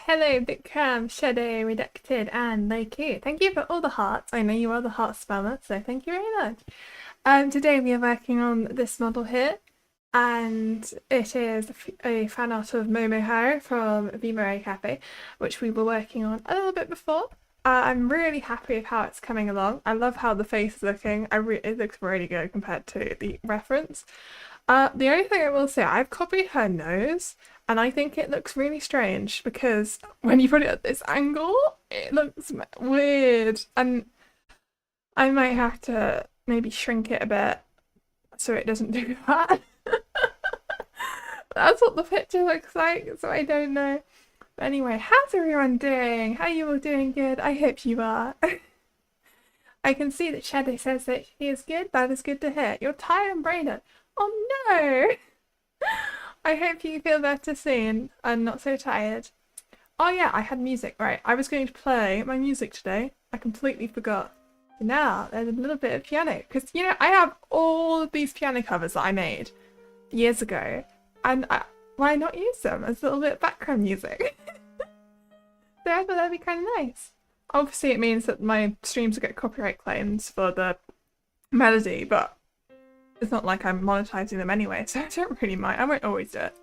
Hello, Bikram, Shadow, Redacted, and Laiku. Thank you for all the hearts. I know you are the heart spammer, so thank you very much. Today we are working on this model here, and it is a fan art of Momo Haru from VRoid Cafe, which we were working on a little bit before. I'm really happy with how it's coming along. I love how the face is looking. It looks really good compared to the reference. The only thing I will say, I've copied her nose, and I think it looks really strange because when you put it at this angle, it looks weird, and I might have to maybe shrink it a bit so it doesn't do that. That's what the picture looks like, so I don't know. But anyway, how's everyone doing? How are you all doing? Good? I hope you are. I can see that Shadow says that he is good. That is good to hear. You're tired and brain dead. Oh no! I hope you feel better soon and not so tired. Oh yeah, I had music, right. I was going to play my music today. I completely forgot. Now there's a little bit of piano because, you know, I have all of these piano covers that I made years ago, and why not use them as a little bit of background music? So I thought that'd be kind of nice. Obviously it means that my streams will get copyright claims for the melody, but it's not like I'm monetizing them anyway, so I don't really mind. I won't always do it.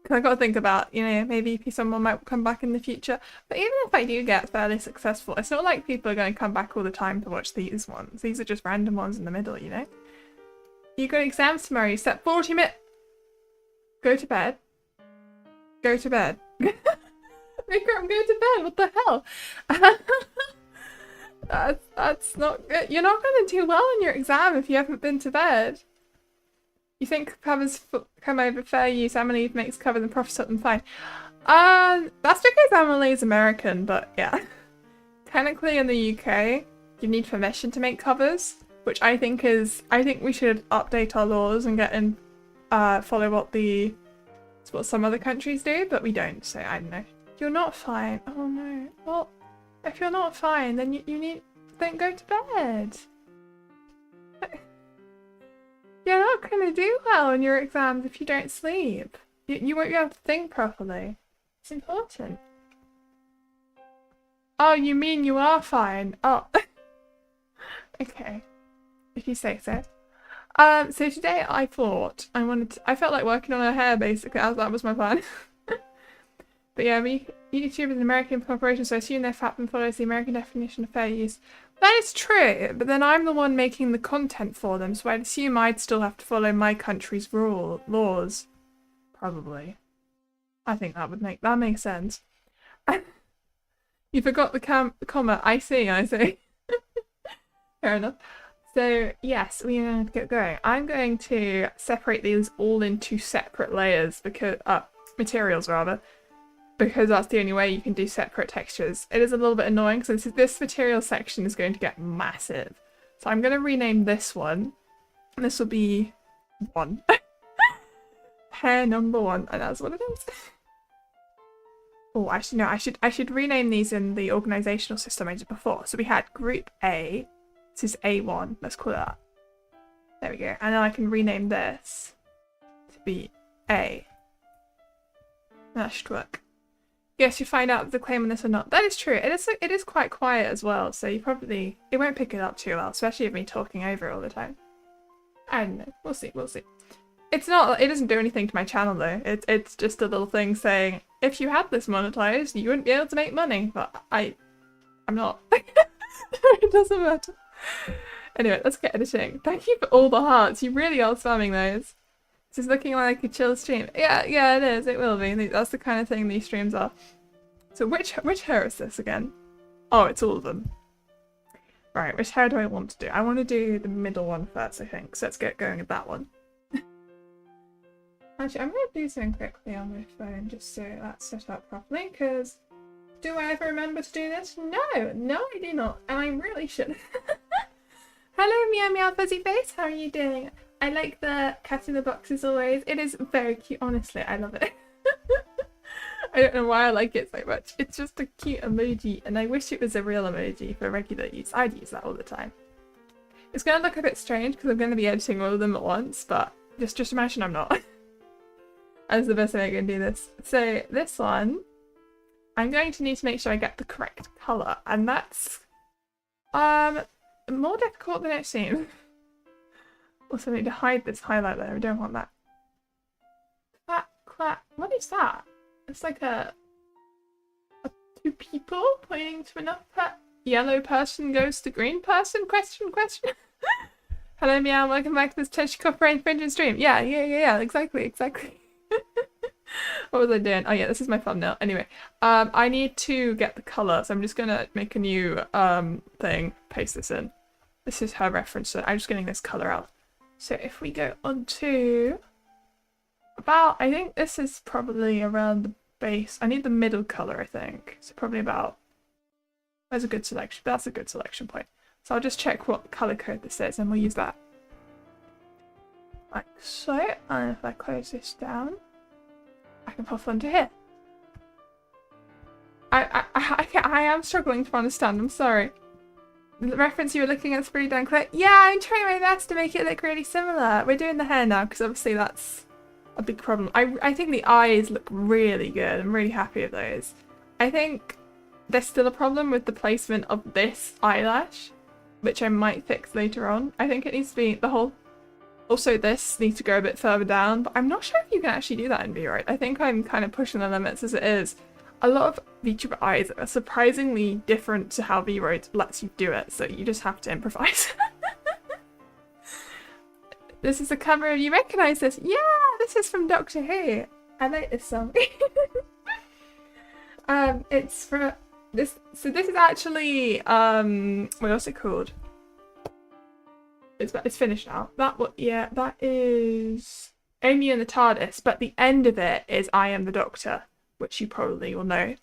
Because I've got to think about, you know, maybe someone might come back in the future. But even if I do get fairly successful, it's not like people are going to come back all the time to watch these ones. These are just random ones in the middle, you know? You got exams tomorrow, you set 40 minutes. Go to bed. Go to bed. Vikram, go to bed, what the hell? That's not good. You're not going to do well in your exam if you haven't been to bed. You think covers come over fair use? Emily makes covers and profits up them fine. That's because Emily is American, but yeah. Technically in the UK, you need permission to make covers, which I think we should update our laws and get in, follow what some other countries do, but we don't, so I don't know. You're not fine. Oh no. Well, if you're not fine, then then go to bed. You're not going to do well in your exams if you don't sleep. You won't be able to think properly. It's important. Oh, you mean you are fine? Oh. Okay. If you say so. So today I thought I felt like working on her hair basically, as that was my plan. But yeah, YouTube is an American corporation, so I assume their FAPM follows the American definition of fair use. That is true, but then I'm the one making the content for them, so I'd assume I'd still have to follow my country's laws. Probably. I think that makes sense. You forgot the comma. I see. Fair enough. So yes, we are going to get going. I'm going to separate these all into separate layers because materials rather. Because that's the only way you can do separate textures. It is a little bit annoying because this material section is going to get massive. So I'm going to rename this one. And this will be 1. Hair number 1, and that's what it is. Oh, actually no, I should rename these in the organizational system I did before. So we had group A. This is A1. Let's call it that. There we go. And then I can rename this to be A. And that should work. Yes, you find out the claim on this or not. That is true. It is quite quiet as well, so it won't pick it up too well, especially with me talking over it all the time. I don't know. We'll see. It's not, it doesn't do anything to my channel though. It's just a little thing saying, if you had this monetized, you wouldn't be able to make money. But I'm not. It doesn't matter. Anyway, let's get editing. Thank you for all the hearts. You really are spamming those. This is looking like a chill stream. Yeah, it is. It will be. That's the kind of thing these streams are. So which hair is this again? Oh, it's all of them. Right, which hair do I want to do? I want to do the middle one first, I think. So let's get going with that one. Actually, I'm going to do something quickly on my phone just so that's set up properly, because do I ever remember to do this? No, I do not, and I really should. Hello, Meow Meow Fuzzy Face, how are you doing? I like the cat in the box as always. It is very cute, honestly, I love it. I don't know why I like it so much. It's just a cute emoji, and I wish it was a real emoji for regular use. I'd use that all the time. It's going to look a bit strange because I'm going to be editing all of them at once, but just imagine I'm not. That's the best way I can do this. So this one, I'm going to need to make sure I get the correct colour, and that's more difficult than it seems. Also, I need to hide this highlight there. I don't want that. Clap. What is that? It's like a two people pointing to another yellow person goes to green person? Question. Hello, Meow. Welcome back to this Toshi Copyright Infringement stream. Yeah. Exactly. What was I doing? Oh yeah, this is my thumbnail. Anyway, I need to get the colour, so I'm just gonna make a new thing, paste this in. This is her reference, so I'm just getting this colour out. So if we go on to about, I think this is probably around the base. I need the middle colour, I think. So probably about, there's a good selection. That's a good selection point. So I'll just check what colour code this is and we'll use that. Like so, and if I close this down, I can pop onto here. I am struggling to understand, I'm sorry. The reference you were looking at is pretty damn clear. Yeah, I'm trying my best to make it look really similar. We're doing the hair now because obviously that's a big problem. I think the eyes look really good. I'm really happy with those. I think there's still a problem with the placement of this eyelash, which I might fix later on. I think it needs to be the whole... Also, this needs to go a bit further down, but I'm not sure if you can actually do that in VRoid. I think I'm kind of pushing the limits as it is. A lot of VTuber eyes are surprisingly different to how VRoid lets you do it, so you just have to improvise. This is a cover. You recognise this? Yeah, this is from Doctor Who. I like this song. It's for this. So this is actually what's it called? It's finished now. That is Amy and the TARDIS, but the end of it is I Am the Doctor, which you probably will know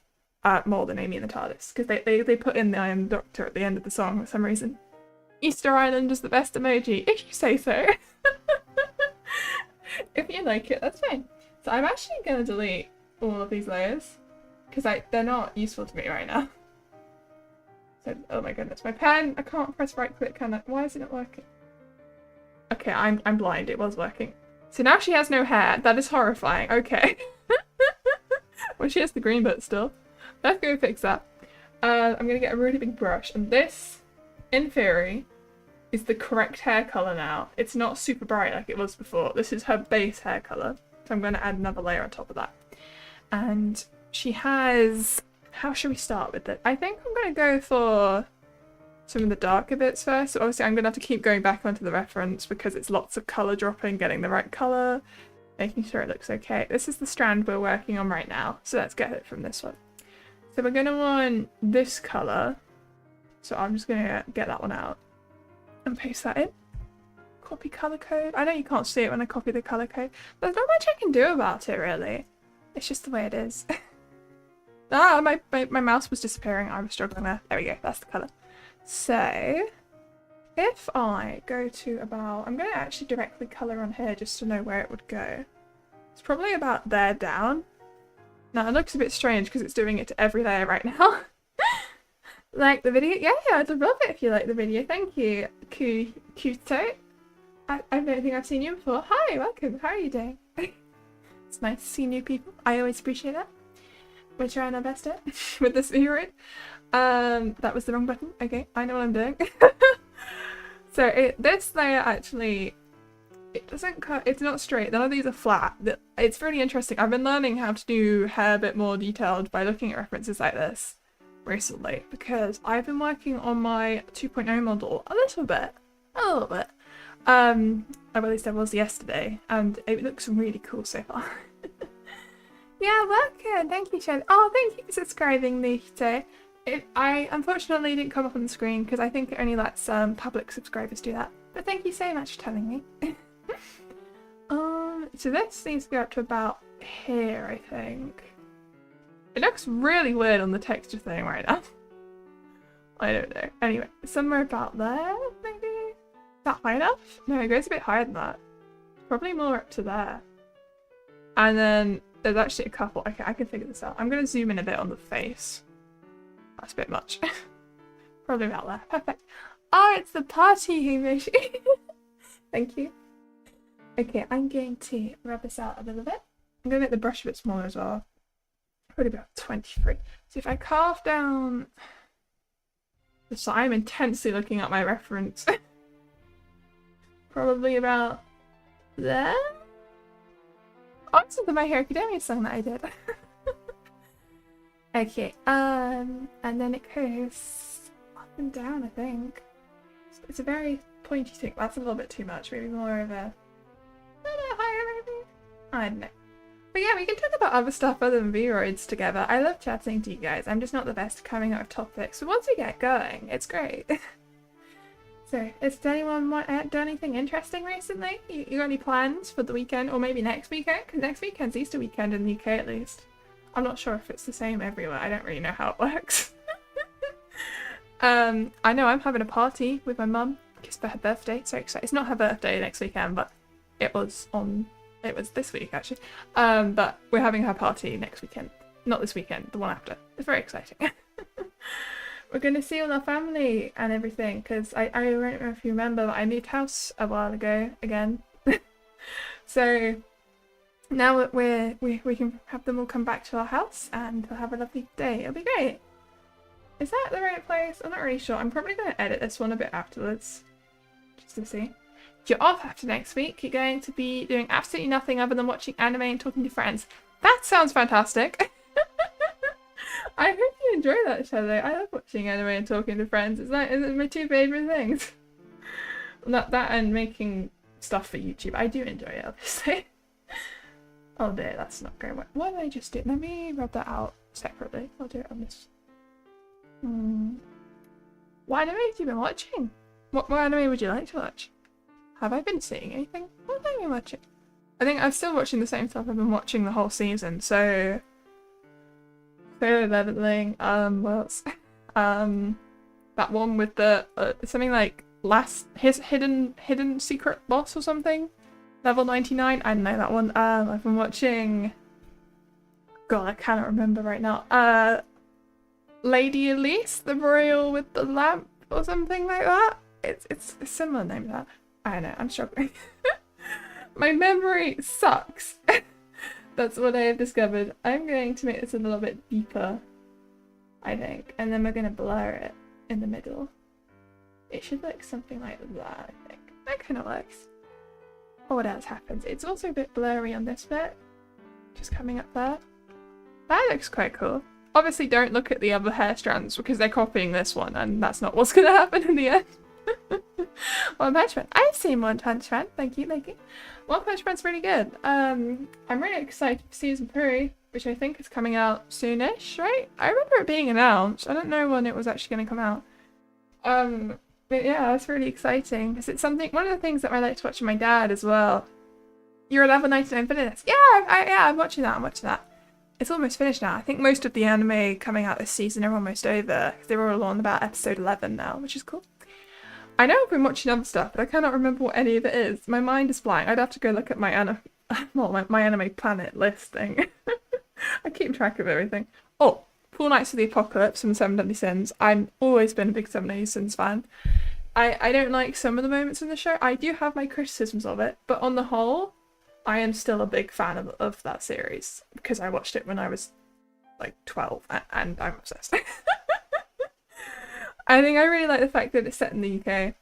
more than Amy and the TARDIS, because they put in the I Am the Doctor at the end of the song for some reason. Easter Island is the best emoji, if you say so. If you like it, that's fine. So I'm actually going to delete all of these layers, because they're not useful to me right now. So, oh my goodness, my pen, I can't press right click, can I? Why is it not working? Okay, I'm blind, it was working. So now she has no hair, that is horrifying, okay. Well, she has the green bit still. Let's go fix that. I'm going to get a really big brush, and this, in theory, is the correct hair colour now. It's not super bright like it was before. This is her base hair colour, so I'm going to add another layer on top of that. And she has... How should we start with it? I think I'm going to go for some of the darker bits first. So obviously I'm going to have to keep going back onto the reference because it's lots of colour dropping, getting the right colour, making sure it looks okay. This is the strand we're working on right now, so let's get it from this one. So we're going to want this colour, so I'm just going to get that one out and paste that in. Copy colour code. I know you can't see it when I copy the colour code, but there's not much I can do about it really. It's just the way it is. Ah, my mouse was disappearing. I was struggling there. There we go. That's the colour. So, if I go to about... I'm going to actually directly colour on here just to know where it would go. It's probably about there down. Now, it looks a bit strange because it's doing it to every layer right now. Like the video? Yeah, I'd love it if you like the video. Thank you, Kuto. I don't think I've seen you before. Hi, welcome. How are you doing? It's nice to see new people. I always appreciate that. We're trying our best at with this VRoid. That was the wrong button. Okay, I know what I'm doing. So this layer actually it doesn't cut, it's not straight, none of these are flat. It's really interesting. I've been learning how to do hair a bit more detailed by looking at references like this recently, because I've been working on my 2.0 model a little bit. At least I was yesterday, and it looks really cool so far. Yeah, welcome. Thank you, Shed. Oh, thank you for subscribing, Nito. I unfortunately didn't come up on the screen because I think it only lets public subscribers do that. But thank you so much for telling me. So this needs to go up to about here, I think. It looks really weird on the texture thing right now. I don't know. Anyway, somewhere about there, maybe? Is that high enough? No, it goes a bit higher than that. Probably more up to there. And then there's actually a couple. Okay, I can figure this out. I'm going to zoom in a bit on the face. That's a bit much. Probably about there. Perfect. Oh, it's the party emoji. Thank you. Okay, I'm going to rub this out a little bit. I'm going to make the brush a bit smaller as well. Probably about 23. So if I carve down... So I'm intensely looking at my reference. Probably about there? Oh, this is the My Hero Academia song that I did. Okay, and then it goes up and down, I think. It's a very pointy thing. That's a little bit too much. Maybe more of a little higher, maybe? I don't know. But yeah, we can talk about other stuff other than VRoids together. I love chatting to you guys. I'm just not the best at coming up with topics. So once we get going, it's great. So, has anyone done anything interesting recently? You got any plans for the weekend? Or maybe next weekend? Because next weekend's Easter weekend in the UK at least. I'm not sure if it's the same everywhere. I don't really know how it works. I know I'm having a party with my mum because for her birthday. So excited. It's not her birthday next weekend, but it was this week actually. But we're having her party next weekend. Not this weekend, the one after. It's very exciting. We're going to see all our family and everything because I don't know if you remember, but I moved house a while ago again. So now we can have them all come back to our house and we'll have a lovely day. It'll be great. Is that the right place? I'm not really sure. I'm probably going to edit this one a bit afterwards just to see. You're off after next week. You're going to be doing absolutely nothing other than watching anime and talking to friends. That sounds fantastic. I hope you enjoy that, Shadow. I love watching anime and talking to friends. It's my two favourite things. Not that and making stuff for YouTube. I do enjoy it, obviously. Oh dear, that's not going well. What did I just do? Let me rub that out separately. I'll do it on this. What anime have you been watching? What anime would you like to watch? Have I been seeing anything? What have I been watching? I think I'm still watching the same stuff I've been watching the whole season, so... Solo leveling, what else? That one with the, something like his hidden secret boss or something? Level 99? I don't know that one. I've been watching... God, I cannot remember right now. Lady Elise, the royal with the lamp or something like that? It's a similar name to that. I don't know, I'm struggling. My memory sucks. That's what I have discovered. I'm going to make this a little bit deeper, I think, and then we're going to blur it in the middle. It should look something like that, I think. That kind of works. Oh, what else happens? It's also a bit blurry on this bit. Just coming up there. That looks quite cool. Obviously don't look at the other hair strands because they're copying this one and that's not what's going to happen in the end. One Punch Man. I've seen One Punch Man. Thank you, thank you. One Punch Man's really good. I'm really excited for season 3, which I think is coming out soonish, right? I remember it being announced. I don't know when it was actually going to come out. But yeah, it's really exciting because it's something. One of the things that I like to watch with my dad as well. You're level 99 finished. Yeah, I'm watching that. I'm watching that. It's almost finished now. I think most of the anime coming out this season are almost over. They're all on about episode 11 now, which is cool. I know I've been watching other stuff, but I cannot remember what any of it is. My mind is blank. I'd have to go look at my Anime Planet list thing. I keep track of everything. Oh, Full Nights of the Apocalypse from Seven Deadly Sins. I've always been a big Seven Deadly Sins fan. I don't like some of the moments in the show. I do have my criticisms of it, but on the whole, I am still a big fan of that series because I watched it when I was like 12 and I'm obsessed. I think I really like the fact that it's set in the UK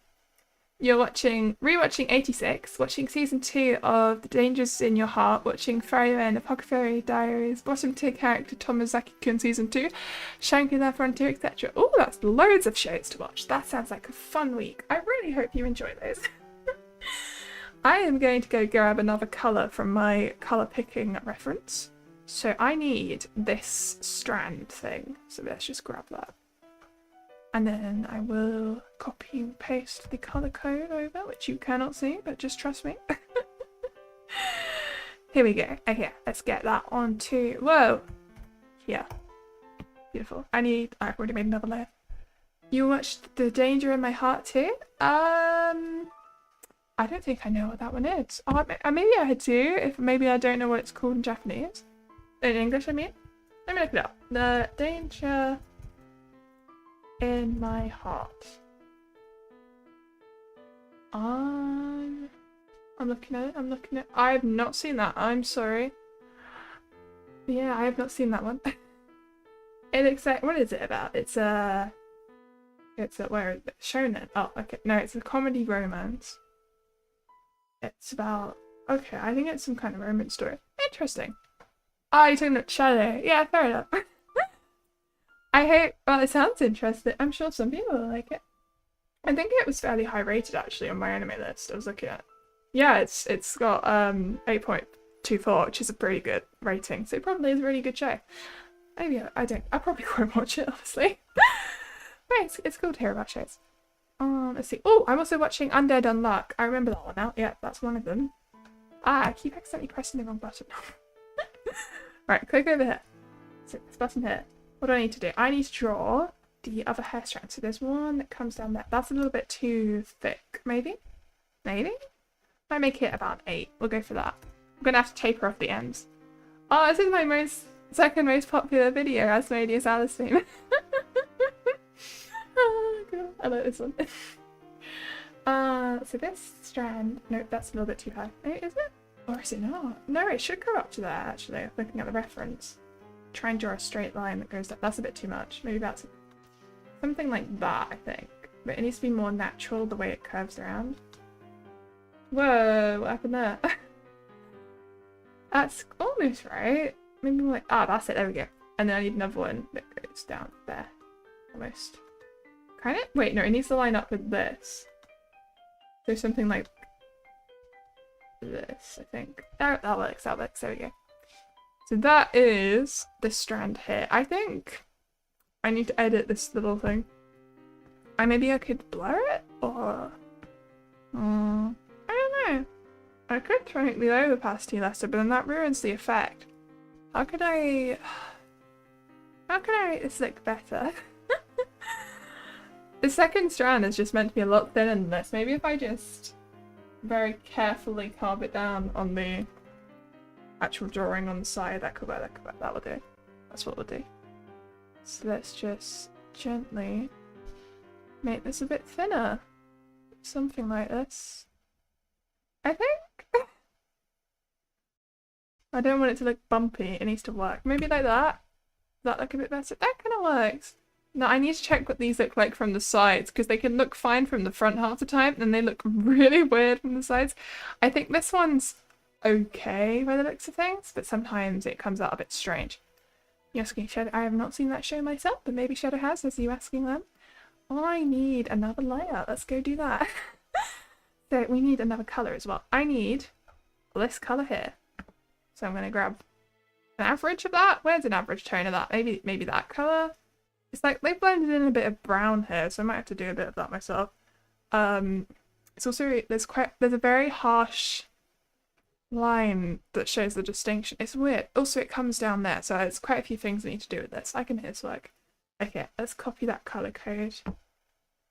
You're rewatching 86, watching season 2 of The Dangers in Your Heart, watching Ferryman, Apothecary Diaries, bottom tier character Tomazaki-kun season 2, Shangri-La Frontier, etc. Oh, that's loads of shows to watch. That sounds like a fun week. I really hope you enjoy those. I am going to go grab another colour from my colour picking reference. So I need this strand thing. So let's just grab that. And then I will copy and paste the colour code over, which you cannot see, but just trust me. Here we go. Okay, let's get that onto, whoa, here. Beautiful. I've already made another layer. You watched The Danger in My Heart too? I don't think I know what that one is. Oh, maybe I do, if maybe I don't know what it's called in Japanese. In English, I mean. Let me look it up. The Danger in My Heart. I'm looking at it. I have not seen that. I'm sorry. Yeah, I have not seen that one. It looks like, what is it about? It's a where is it? Shonen. Oh, okay. No, it's a comedy romance. It's about, okay, I think it's some kind of romance story. Interesting. Oh, you're talking about Shadow. Yeah, fair enough. Well, it sounds interesting. I'm sure some people will like it. I think it was fairly high rated actually on my anime list. I was looking at. Yeah, it's got 8.24, which is a pretty good rating. So it probably is a really good show. Maybe I probably won't watch it, honestly. But it's cool to hear about shows. Let's see. Oh, I'm also watching Undead Unluck. I remember that one now. Yeah, that's one of them. I keep accidentally pressing the wrong button. Right, click over here. So this button here. What do I need to do? I need to draw the other hair strand. So there's one that comes down there. That's a little bit too thick, maybe? Maybe? I make it about 8. We'll go for that. I'm gonna have to taper off the ends. Oh, this is my second most popular video, Asmodeus Alice theme. Oh god, I like this one. So this strand, nope, that's a little bit too high. Wait, is it? Or is it not? No, it should go up to there actually, looking at the reference. Try and draw a straight line that goes up. That's a bit too much. Maybe that's something like that, I think. But it needs to be more natural the way it curves around. Whoa, what happened there? That's almost right. Maybe more like, that's it, there we go. And then I need another one that goes down there. Almost. Kind of? Wait, no, it needs to line up with this. So something like this, I think. That works, there we go. So that is this strand here. I think I need to edit this little thing. Maybe I could blur it, or I don't know. I could try the overpasty lesser, but then that ruins the effect. How could I make this look better? The second strand is just meant to be a lot thinner than this. Maybe if I just very carefully carve it down on the actual drawing on the side, that could work, that will do. That's what we'll do. So let's just gently make this a bit thinner. Something like this. I think. I don't want it to look bumpy, it needs to work. Maybe like that. Does that look a bit better? That kind of works. Now I need to check what these look like from the sides, because they can look fine from the front half the time, and they look really weird from the sides. I think this one's okay by the looks of things, but sometimes it comes out a bit strange. You're asking Shadow. I have not seen that show myself, but maybe Shadow has, as you asking them. I need another layer. Let's go do that. So we need another colour as well. I need this colour here. So I'm going to grab an average of that. Where's an average tone of that? Maybe that colour. It's like they've blended in a bit of brown here, so I might have to do a bit of that myself. It's also there's a very harsh line that shows the distinction. It's weird. Also, it comes down there, so there's quite a few things I need to do with this. I can hit this work. Okay, let's copy that color code.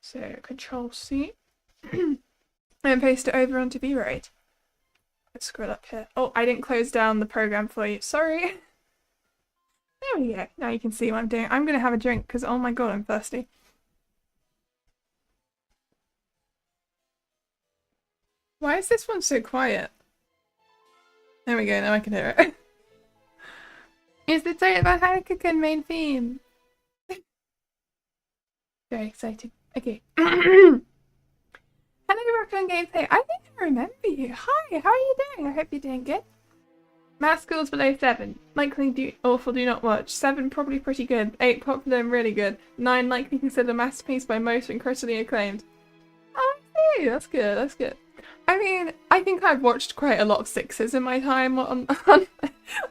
So Control C and paste it over onto VRoid. Let's scroll up here. Oh, I didn't close down the program for you. Sorry. There we go. Now you can see what I'm doing. I'm gonna have a drink because oh my god, I'm thirsty. Why is this one so quiet? There we go, now I can hear it. It's the Toyota Haruka main theme! Very exciting. Okay. Hello Brooklyn gameplay. I think I remember you. Hi, how are you doing? I hope you're doing good. Math scores below 7. Likely awful, do not watch. 7 probably pretty good. 8 popular and really good. 9 likely considered a masterpiece by most and critically acclaimed. Oh, I see. That's good, that's good. I mean, I think I've watched quite a lot of 6s in my time on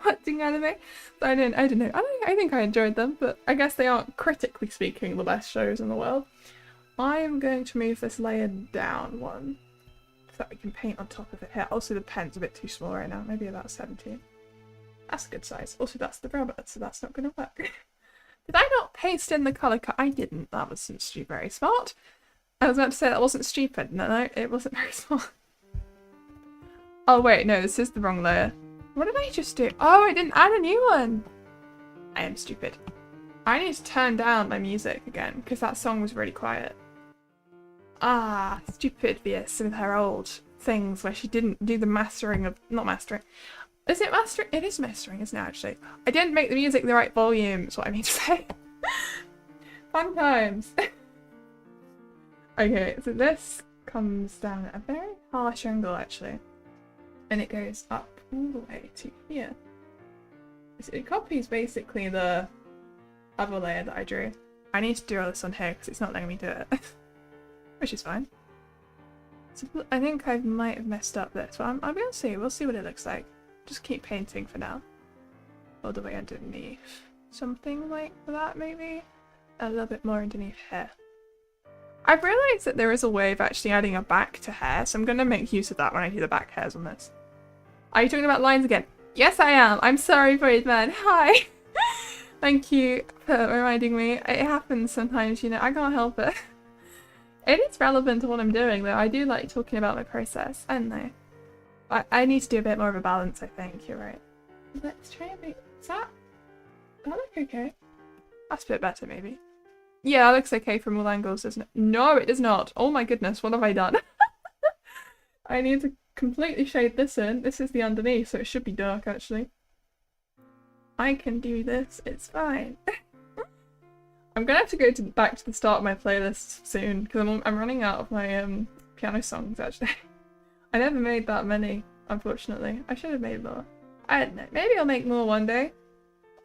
watching anime. So I don't know. I think I enjoyed them, but I guess they aren't, critically speaking, the best shows in the world. I'm going to move this layer down one so that we can paint on top of it here. Also, the pen's a bit too small right now. Maybe about 17. That's a good size. Also, that's the rubber, so that's not going to work. Did I not paste in the colour cut? I didn't. That wasn't very smart. I was about to say that wasn't stupid. No, it wasn't very smart. Oh wait, no, this is the wrong layer. What did I just do? Oh, I didn't add a new one. I am stupid. I need to turn down my music again because that song was really quiet. Ah, stupid Vieus with her old things where she didn't do the mastering of... Not mastering. Is it mastering? It is mastering, isn't it, actually? I didn't make the music the right volume, is what I mean to say. Fun times. Okay, so this comes down at a very harsh angle, actually. And it goes up all the way to here. So it copies basically the other layer that I drew. I need to do all this on here because it's not letting me do it. Which is fine. So I think I might have messed up this, but I'll be able to see. We'll see what it looks like. Just keep painting for now. All the way underneath. Something like that, maybe? A little bit more underneath here. I've realised that there is a way of actually adding a back to hair, so I'm going to make use of that when I do the back hairs on this. Are you talking about lines again? Yes, I am. I'm sorry, VRoid man. Hi. Thank you for reminding me. It happens sometimes, you know. I can't help it. It is relevant to what I'm doing, though. I do like talking about my process. I don't know. I need to do a bit more of a balance, I think. You're right. Let's try and make... Does that look okay? That's a bit better, maybe. Yeah, that looks okay from all angles, doesn't it? No, it does not. Oh my goodness, what have I done? I need to completely shade this in. This is the underneath, so it should be dark, actually. I can do this. It's fine. I'm gonna have to go back to the start of my playlist soon, because I'm running out of my piano songs, actually. I never made that many, unfortunately. I should have made more. I don't know. Maybe I'll make more one day.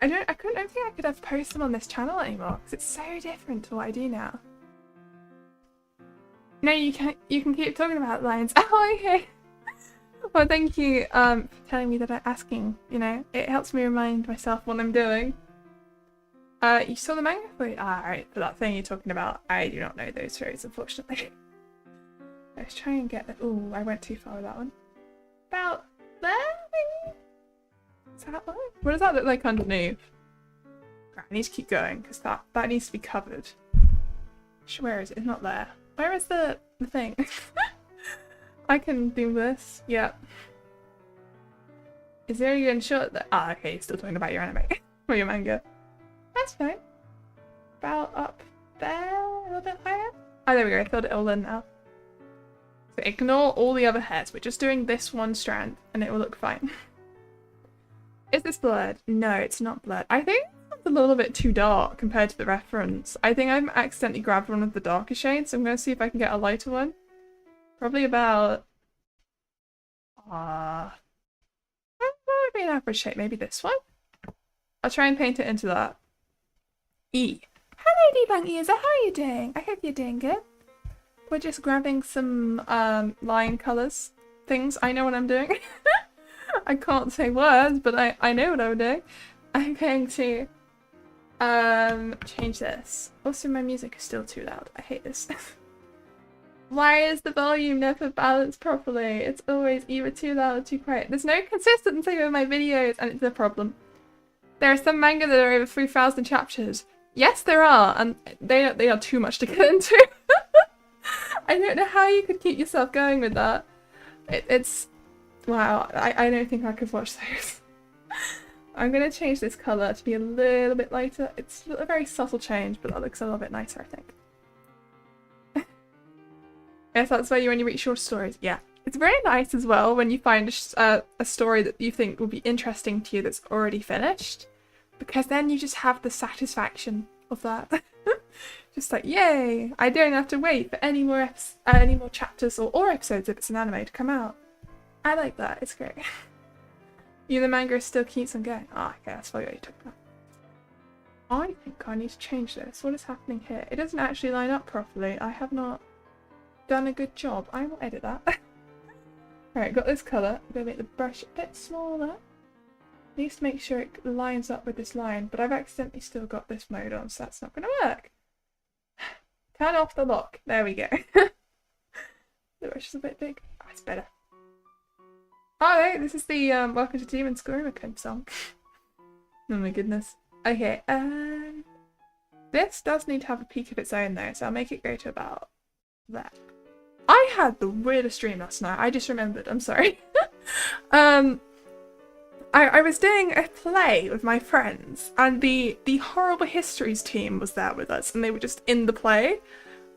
I don't think I could have post them on this channel anymore because it's so different to what I do now. No, you can keep talking about lines. Oh, okay. Well, thank you for telling me that I'm asking, you know. It helps me remind myself what I'm doing. You saw the manga for it? Ah, right, for that thing you're talking about. I do not know those shows, unfortunately. Let's try and get the... Ooh, I went too far with that one. About there, maybe? Is that one? What does that look like underneath? Right, I need to keep going because that needs to be covered. Where is it? It's not there. Where is the thing? I can do this. Yep. Is there even short that? Ah, okay, you're still talking about your anime or your manga. That's fine. About up there, a little bit higher. Oh, there we go. I filled it all in now. So ignore all the other hairs. We're just doing this one strand, and it will look fine. Is this blurred? No, it's not blurred. I think it's a little bit too dark compared to the reference. I think I've accidentally grabbed one of the darker shades, so I'm going to see if I can get a lighter one. Probably about... what would be an average shade? Maybe this one? I'll try and paint it into that. E. Hello, Debunk User. How are you doing? I hope you're doing good. We're just grabbing some line colours. Things. I know what I'm doing. I can't say words, but I know what I'm doing. I'm going to change this. Also, my music is still too loud. I hate this. Why is the volume never balanced properly? It's always either too loud or too quiet. There's no consistency with my videos, and it's a problem. There are some manga that are over 3,000 chapters. Yes, there are, and they are too much to get into. I don't know how you could keep yourself going with that. It's... Wow, I don't think I could watch those. I'm going to change this colour to be a little bit lighter. It's a very subtle change, but that looks a little bit nicer, I think. Yes, that's why when you read short stories. Yeah. It's very nice as well when you find a story that you think will be interesting to you that's already finished. Because then you just have the satisfaction of that. Just like, yay! I don't have to wait for any more chapters or episodes if it's an anime to come out. I like that. It's great. The manga still keeps on going. Oh, okay, that's probably what you took about. I think I need to change this. What is happening here? It doesn't actually line up properly. I have not done a good job. I will edit that. Alright, got this colour. I'm going to make the brush a bit smaller. Needs to make sure it lines up with this line, but I've accidentally still got this mode on, so that's not going to work. Turn off the lock. There we go. The brush is a bit big. Oh, it's better. Oh, hey, this is the Welcome to Demon School song. Oh my goodness. Okay, this does need to have a peak of its own though, so I'll make it go to about there. I had the weirdest dream last night. I just remembered. I'm sorry. I was doing a play with my friends, and the Horrible Histories team was there with us, and they were just in the play,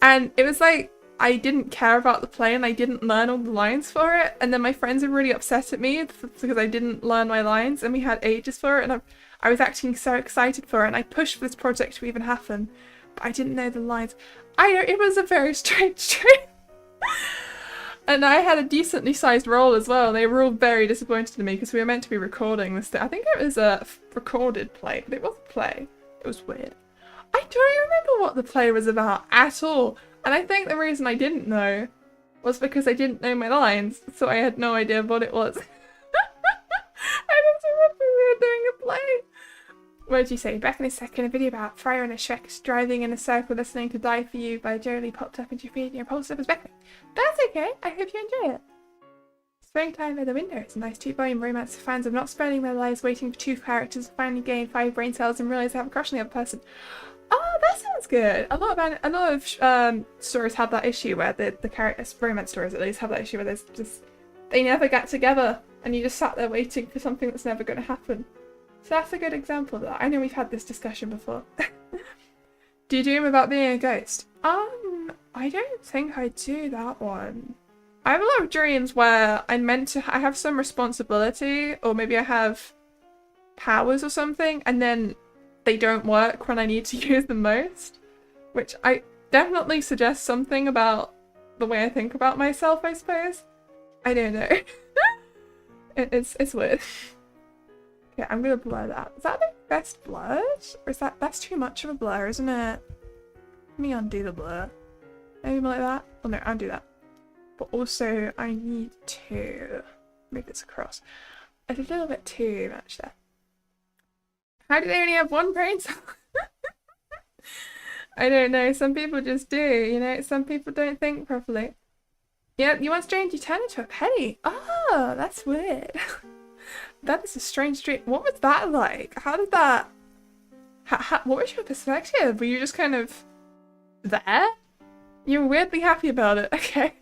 and it was like I didn't care about the play and I didn't learn all the lines for it, and then my friends were really upset at me because I didn't learn my lines, and we had ages for it, and I was acting so excited for it, and I pushed for this project to even happen, but I didn't know the lines. It was a very strange dream. And I had a decently sized role as well, and they were all very disappointed in me because we were meant to be recording this thing. I think it was a recorded play, but it wasn't a play. It was weird. I don't remember what the play was about at all, and I think the reason I didn't know was because I didn't know my lines, so I had no idea what it was. I don't remember we were doing a play. What did you say? Back in a second, a video about Friar and a Shrek driving in a circle listening to Die For You by Jolie popped up into your feed and your pulse up as back. That's okay, I hope you enjoy it. Springtime by the window. It's a nice 2-volume romance for fans of not spending their lives waiting for 2 characters to finally gain 5 brain cells and realise they have a crush on the other person. Oh, that sounds good. A lot of stories have that issue where the characters, romance stories at least, have that issue where there's just, they never get together and you just sat there waiting for something that's never going to happen. So that's a good example of that. I know we've had this discussion before. Do you dream about being a ghost? I don't think I do that one. I have a lot of dreams where I have some responsibility, or maybe I have powers or something, and then they don't work when I need to use them most. Which I definitely suggests something about the way I think about myself, I suppose. I don't know. It's weird. Okay, I'm gonna blur that. Is that the best blurred? Or is that's too much of a blur, isn't it? Let me undo the blur. Maybe like that? Oh no, undo that. But also, I need to move this across. It's a little bit too much there. How do they only have 1 brain cell? I don't know, some people just do, you know? Some people don't think properly. Yeah, you once dreamed you turned into a penny. Oh, that's weird. That is a strange dream. What was that like? How did that... what was your perspective? Were you just kind of there? You were weirdly happy about it. Okay.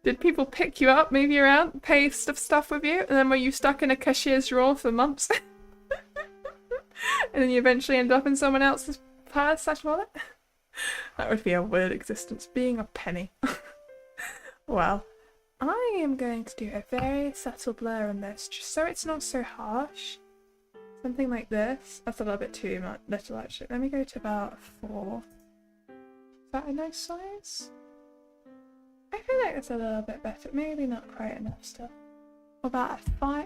Did people pick you up, move you around, pay stuff with you? And then were you stuck in a cashier's drawer for months? And then you eventually end up in someone else's purse/wallet? That would be a weird existence, being a penny. Well. I am going to do a very subtle blur on this, just so it's not so harsh. Something like this. That's a little bit too little actually. Let me go to about 4. Is that a nice size? I feel like it's a little bit better. Maybe not quite enough still. What about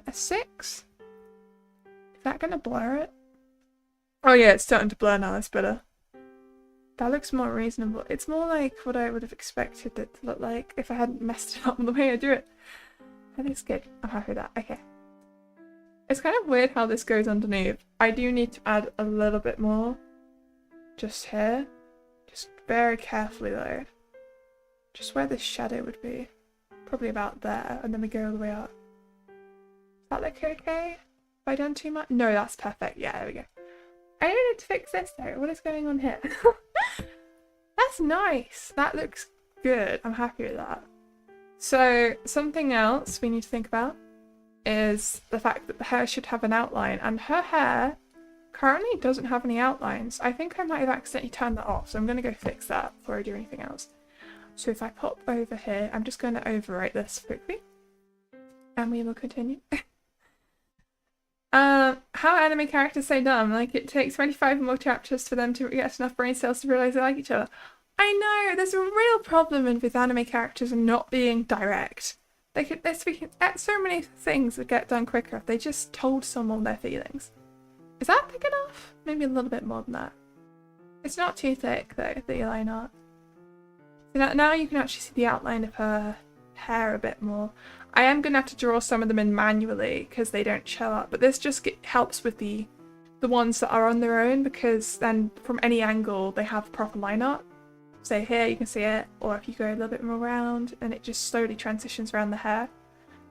a 6? Is that going to blur it? Oh yeah, it's starting to blur now. That's better. That looks more reasonable. It's more like what I would have expected it to look like if I hadn't messed it up the way I do it. That looks good. I'm happy with that. Okay. It's kind of weird how this goes underneath. I do need to add a little bit more. Just here. Just very carefully though. Just where the shadow would be. Probably about there. And then we go all the way up. Does that look okay? Have I done too much? No, that's perfect. Yeah, there we go. I need to fix this though. What is going on here? That's nice. That looks good. I'm happy with that. So something else we need to think about is the fact that the hair should have an outline, and her hair currently doesn't have any outlines. I think I might have accidentally turned that off, so I'm going to go fix that before I do anything else. So if I pop over here, I'm just going to overwrite this quickly and we will continue. how are anime characters so dumb? Like, it takes 25 more chapters for them to get enough brain cells to realize they like each other. I know, there's a real problem with anime characters not being direct. They're speaking at so many things would get done quicker if they just told someone their feelings. Is that thick enough? Maybe a little bit more than that. It's not too thick though, the line art. So now you can actually see the outline of her hair a bit more. I am going to have to draw some of them in manually because they don't show up, but this just helps with the ones that are on their own, because then from any angle they have proper line art. So here you can see it, or if you go a little bit more around and it just slowly transitions around the hair,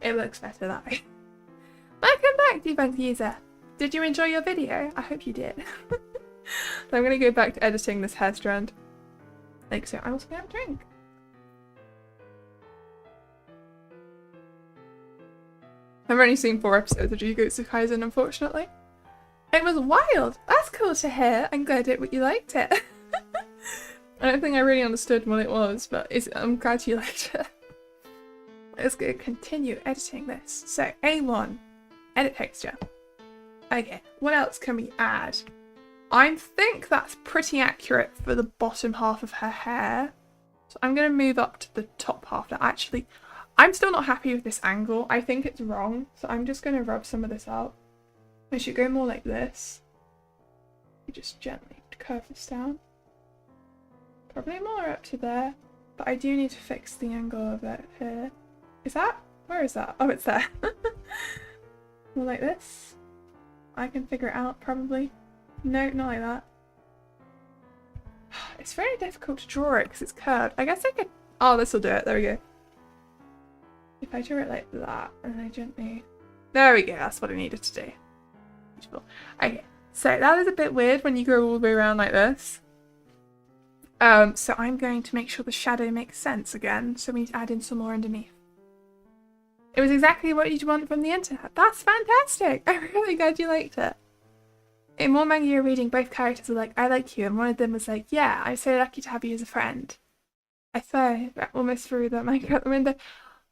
it looks better that way. Welcome back, debunked user! Did you enjoy your video? I hope you did. So I'm going to go back to editing this hair strand. Like so, I'm also going to have a drink. I've only seen 4 episodes of Jujutsu Kaisen, unfortunately. It was wild! That's cool to hear. I'm glad you liked it. I don't think I really understood what it was, but I'm glad you liked it. Let's go continue editing this. So, A1, edit texture. Okay, what else can we add? I think that's pretty accurate for the bottom half of her hair. So I'm going to move up to the top half now. Actually, I'm still not happy with this angle. I think it's wrong. So I'm just going to rub some of this out. I should go more like this. You just gently curve this down. Probably more up to there. But I do need to fix the angle of it here. Is that? Where is that? Oh, it's there. More like this. I can figure it out, probably. No, not like that. It's very difficult to draw it because it's curved. I guess I could... Oh, this will do it. There we go. If I draw it like that, and I gently... There we go. That's what I needed to do. Beautiful. Okay. So that is a bit weird when you go all the way around like this. So I'm going to make sure the shadow makes sense again. So we need to add in some more underneath. It was exactly what you'd want from the internet. That's fantastic! I'm really glad you liked it. In one manga you're reading, both characters were like, I like you, and one of them was like, yeah, I'm so lucky to have you as a friend. I thought almost threw that manga out the window.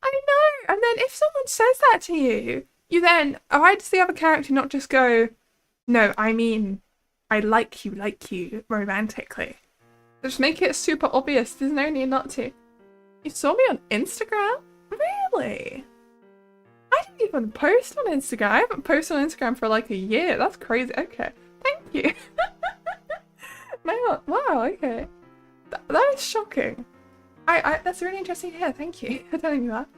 I know! And then if someone says that to you, you then, why does the other character not just go, no, I mean, I like you romantically. Just make it super obvious, there's no need not to. You saw me on Instagram? Really? I didn't even post on Instagram. I haven't posted on Instagram for like a year. That's crazy. Okay. Thank you. Wow, okay. That is shocking. That's really interesting to hear. Thank you for telling me that.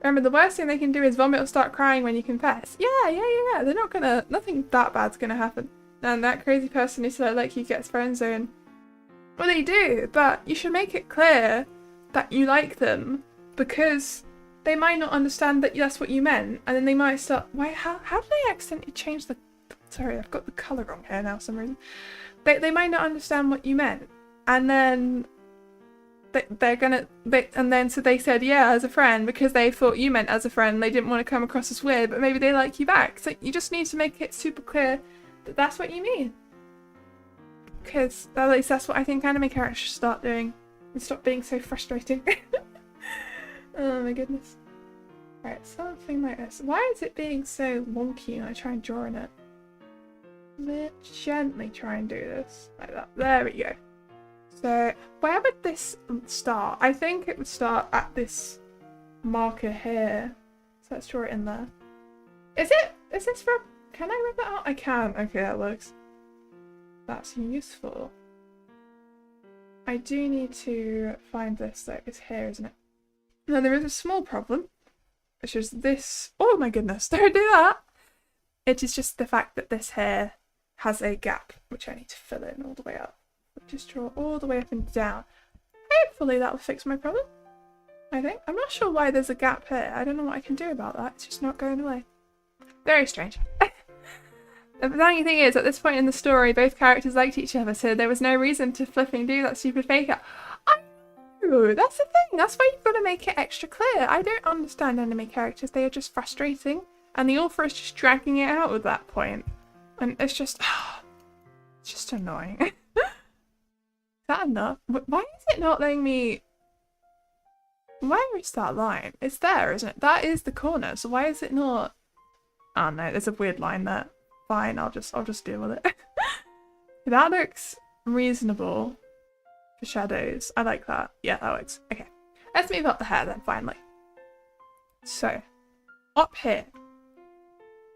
Remember, the worst thing they can do is vomit or start crying when you confess. Yeah. They're not gonna... Nothing that bad's gonna happen. And that crazy person who said I like you gets friend zone. Well, they do, but you should make it clear that you like them, because they might not understand that that's what you meant, and then they might start, how did I accidentally change the, sorry, I've got the colour wrong here now for some reason. They might not understand what you meant, and then so they said yeah as a friend because they thought you meant as a friend, they didn't want to come across as weird, but maybe they like you back. So you just need to make it super clear that that's what you mean. Because at least that's what I think anime characters should start doing, and stop being so frustrating. Oh my goodness. Right, something like this. Why is it being so wonky when I try and draw in it? Let's gently try and do this. Like that. There we go. So, where would this start? I think it would start at this marker here. So let's draw it in there. Is this from... Can I rip that out? I can. Okay, that works. That's useful. I do need to find this though. It's here, isn't it? Now there is a small problem, which is this. Oh my goodness, don't do that! It is just the fact that this hair has a gap, which I need to fill in all the way up. Just draw all the way up and down. Hopefully that will fix my problem. I think. I'm not sure why there's a gap here. I don't know what I can do about that. It's just not going away. Very strange. The funny thing is, at this point in the story, both characters liked each other, so there was no reason to flipping do that stupid fake out. I know! That's the thing! That's why you've got to make it extra clear. I don't understand anime characters. They are just frustrating, and the author is just dragging it out at that point. And it's just... it's just annoying. Is that enough? Why is it not letting me... Where is that line? It's there, isn't it? That is the corner, so why is it not... Oh no, there's a weird line there. Fine, I'll just deal with it. That looks reasonable for shadows. I like that. Yeah, that works. Okay. Let's move up the hair then, finally. So, up here.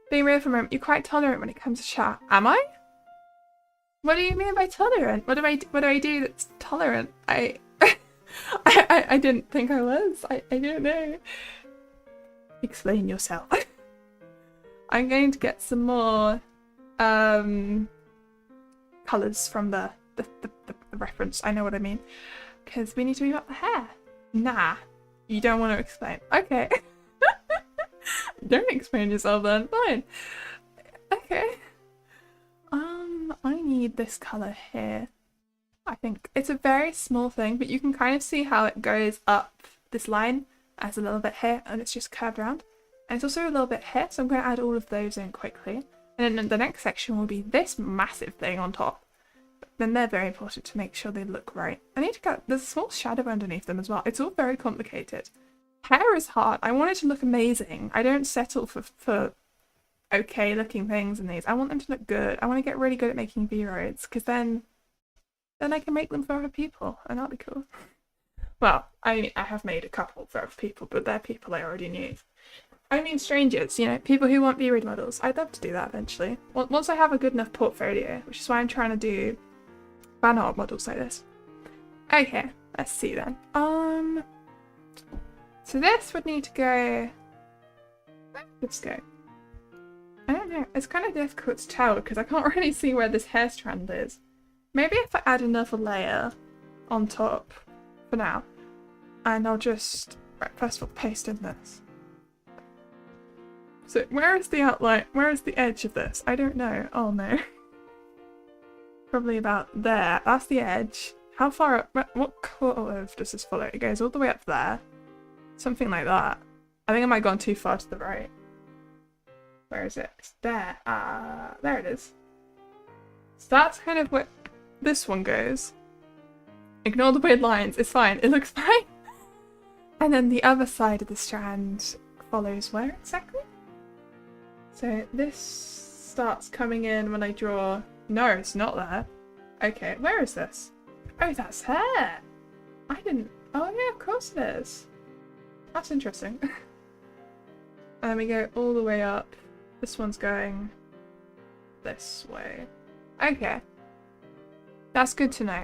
Being real for a moment, you're quite tolerant when it comes to chat. Am I? What do you mean by tolerant? What do I do that's tolerant? I didn't think I was. I don't know. Explain yourself. I'm going to get some more colours from the reference. I know what I mean. Because we need to move up the hair. Nah. You don't want to explain. Okay. Don't explain yourself then. Fine. Okay. I need this colour here. I think it's a very small thing, but you can kind of see how it goes up this line as a little bit here, and it's just curved around. And it's also a little bit here, so I'm going to add all of those in quickly. And then the next section will be this massive thing on top. But then they're very important to make sure they look right. I need to get, there's a small shadow underneath them as well. It's all very complicated. Hair is hard. I want it to look amazing. I don't settle for okay looking things in these. I want them to look good. I want to get really good at making VRoids, because then I can make them for other people, and that'll be cool. Well, I mean, I have made a couple for other people, but they're people I already knew. I mean strangers, you know, people who want VRoid models. I'd love to do that eventually. Once I have a good enough portfolio, which is why I'm trying to do fan art models like this. Okay, let's see then. So this would need to go... Let's go. I don't know, it's kind of difficult to tell because I can't really see where this hair strand is. Maybe if I add another layer on top for now, and I'll just, right, first of all, paste in this. So where is the outline? Where is the edge of this? I don't know. Oh no. Probably about there. That's the edge. How far up? What curve does this follow? It goes all the way up there. Something like that. I think I might have gone too far to the right. Where is it? It's there. There it is. So that's kind of where this one goes. Ignore the weird lines. It's fine. It looks fine. And then the other side of the strand follows where exactly? So this starts coming in when I draw... No, it's not there. Okay, where is this? Oh, that's hair! I didn't... Oh yeah, of course it is. That's interesting. And then we go all the way up. This one's going this way. Okay. That's good to know.